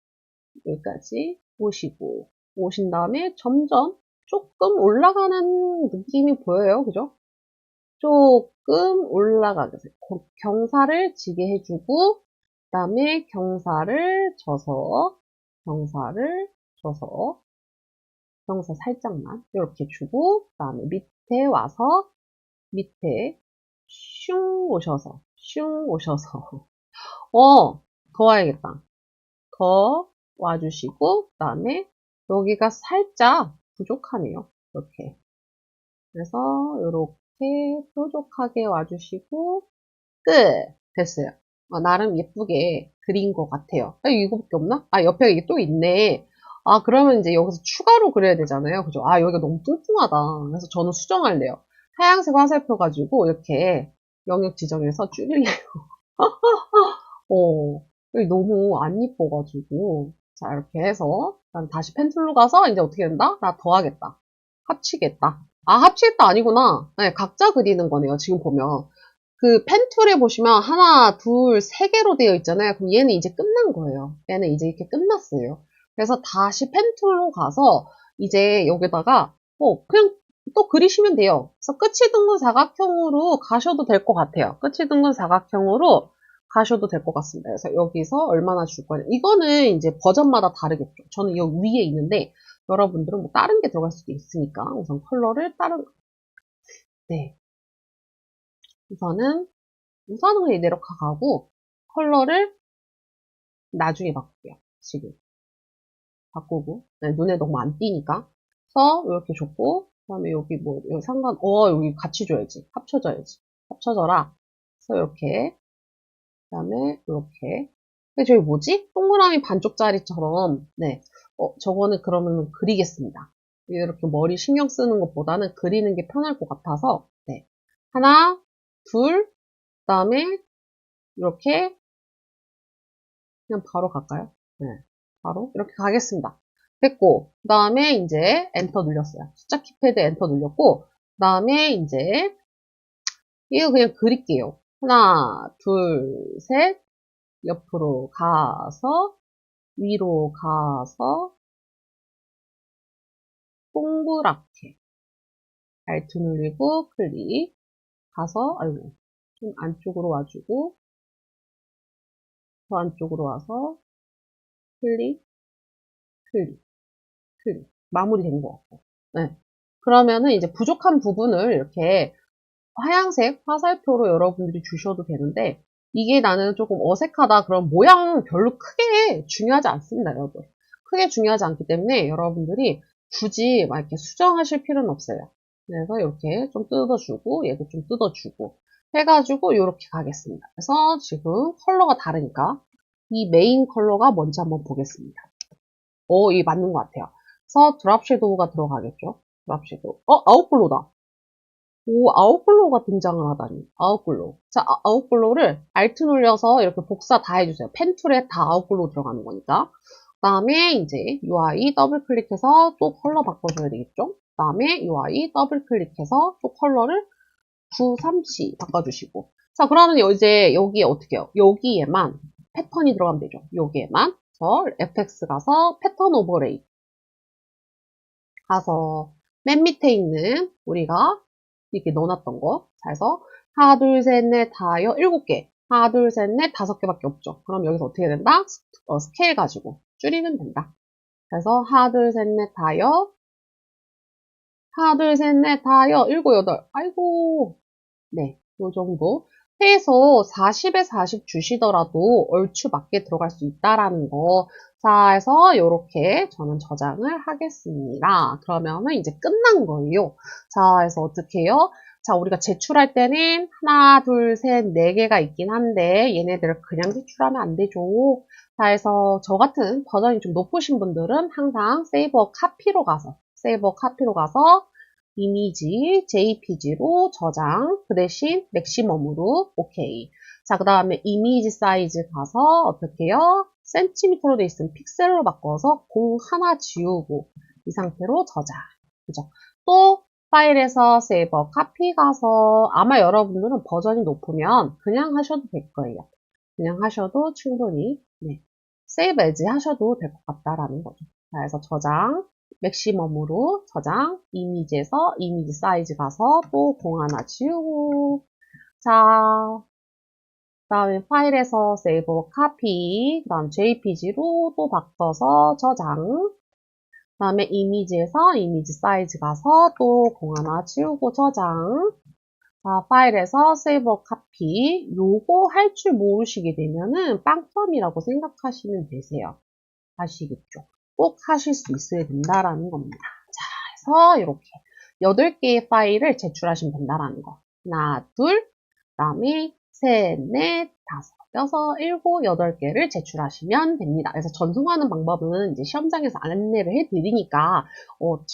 오신 다음에 점점 조금 올라가는 느낌이 보여요. 그죠? 조금 올라가게 해서 경사를 지게 해주고, 그 다음에 경사를 져서 경사 살짝만 이렇게 주고, 그 다음에 밑에 와서 밑에 슝 오셔서 더 와야겠다. 더 와주시고, 그 다음에 여기가 살짝 부족하네요. 이렇게. 그래서 이렇게 뾰족하게 와주시고, 끝! 됐어요. 나름 예쁘게 그린 것 같아요. 이거밖에 없나? 옆에 이게 또 있네. 그러면 이제 여기서 추가로 그려야 되잖아요. 그죠? 여기가 너무 뚱뚱하다. 그래서 저는 수정할래요. 하얀색 화살표 가지고 이렇게 영역 지정해서 줄이려고. 여기 너무 안 이뻐가지고. 자, 이렇게 해서, 다시 펜 툴로 가서 이제 어떻게 된다? 나 더하겠다. 합치겠다. 합치겠다 아니구나. 네, 각자 그리는 거네요. 지금 보면. 그 펜 툴에 보시면 하나, 둘, 세 개로 되어 있잖아요. 그럼 얘는 이제 끝난 거예요. 얘는 이제 이렇게 끝났어요. 그래서 다시 펜 툴로 가서 이제 여기다가 그냥 또 그리시면 돼요. 그래서 끝이 둥근 사각형으로 가셔도 될 것 같아요. 끝이 둥근 사각형으로 가셔도 될 것 같습니다. 그래서 여기서 얼마나 줄 거냐. 이거는 이제 버전마다 다르겠죠. 저는 여기 위에 있는데 여러분들은 뭐 다른 게 들어갈 수도 있으니까 우선 컬러를 네. 우선은 이대로 가고 컬러를 나중에 바꿀게요. 지금 바꾸고 눈에 너무 안 띄니까. 그래서 이렇게 줬고, 그다음에 여기 여기 같이 줘야지. 합쳐져라. 그래서 이렇게, 그다음에 이렇게. 근데 저기 뭐지? 동그라미 반쪽짜리처럼. 네. 저거는 그러면 그리겠습니다. 이렇게 머리 신경 쓰는 것보다는 그리는 게 편할 것 같아서. 네. 하나, 둘, 그다음에 이렇게 그냥 바로 갈까요? 네. 바로 이렇게 가겠습니다. 됐고, 그 다음에 이제 엔터 눌렸어요. 숫자 키패드 엔터 눌렸고, 그 다음에 이제 이거 그냥 그릴게요. 하나, 둘, 셋, 옆으로 가서, 위로 가서, 동그랗게 Alt 누르고 클릭 가서, 좀 안쪽으로 와주고, 더 안쪽으로 와서 클릭, 마무리된 것 같고. 네. 그러면은 이제 부족한 부분을 이렇게 하얀색 화살표로 여러분들이 주셔도 되는데, 이게 나는 조금 어색하다. 그럼 모양 별로 크게 중요하지 않습니다, 여러분. 크게 중요하지 않기 때문에 여러분들이 굳이 막 이렇게 수정하실 필요는 없어요. 그래서 이렇게 좀 뜯어주고, 얘도 좀 뜯어주고, 해가지고 이렇게 가겠습니다. 그래서 지금 컬러가 다르니까 이 메인 컬러가 뭔지 한번 보겠습니다. 이게 맞는 것 같아요. 그래서 드랍 섀도우가 들어가겠죠. 드랍 섀도우. 아웃글로우다. 아웃글로우가 등장을 하다니. 아웃글로우. 자, 아웃글로우를 Alt 눌려서 이렇게 복사 다 해주세요. 펜 툴에 다 아웃글로우 들어가는 거니까. 그 다음에 이제 UI 더블 클릭해서 또 컬러 바꿔줘야 되겠죠. 그 다음에 UI 더블 클릭해서 또 컬러를 934 바꿔주시고. 자, 그러면 이제 여기에 어떻게 해요? 여기에만 패턴이 들어가면 되죠. 여기에만. 그래서 FX 가서 패턴 오버레이 가서 맨 밑에 있는 우리가 이렇게 넣어놨던 거. 자, 해서 하나, 둘, 셋, 넷, 다여 7개. 하나, 둘, 셋, 넷, 5개밖에 없죠. 그럼 여기서 어떻게 된다? 스케일 가지고 줄이면 된다. 그래서 하나, 둘, 셋, 넷, 다여 하나, 둘, 셋, 넷, 다, 일곱, 여덟. 아이고. 네, 요 정도. 해서 40에 40 주시더라도 얼추 맞게 들어갈 수 있다라는 거. 자, 해서 요렇게 저는 저장을 하겠습니다. 그러면은 이제 끝난 거예요. 자, 해서 어떻게 해요? 자, 우리가 제출할 때는 하나, 둘, 셋, 네 개가 있긴 한데 얘네들을 그냥 제출하면 안 되죠. 자, 해서 저 같은 버전이 좀 높으신 분들은 항상 세이버 카피로 가서 이미지 JPG로 저장, 그 대신 맥시멈으로 오케이. 자, 그 다음에 이미지 사이즈 가서 어떻게 해요? 센티미터로 돼 있으면 픽셀로 바꿔서 공 하나 지우고 이 상태로 저장. 그죠? 또 파일에서 세이버 카피 가서 아마 여러분들은 버전이 높으면 그냥 하셔도 될 거예요. 그냥 하셔도 충분히 세이브 에즈 하셔도 될 것 같다라는 거죠. 자, 그래서 저장, 맥시멈으로 저장, 이미지에서 이미지 사이즈 가서 또 공 하나 지우고 자, 그 다음에 파일에서 세이브 카피, 그 다음 JPG로 또 바꿔서 저장, 그 다음에 이미지에서 이미지 사이즈 가서 또 공 하나 지우고 저장, 자, 파일에서 세이버 카피, 요거 할 줄 모르시게 되면은 빵점이라고 생각하시면 되세요. 아시겠죠? 꼭 하실 수 있어야 된다라는 겁니다. 자, 그래서 이렇게 8개의 파일을 제출하시면 된다라는 거. 하나, 둘, 그 다음에 셋, 넷, 다섯, 여섯, 일곱, 8개를 제출하시면 됩니다. 그래서 전송하는 방법은 이제 시험장에서 안내를 해드리니까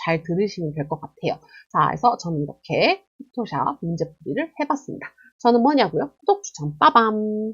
잘 들으시면 될 것 같아요. 자, 그래서 저는 이렇게 포토샵 문제풀이를 해봤습니다. 저는 뭐냐고요? 구독, 추천, 빠밤!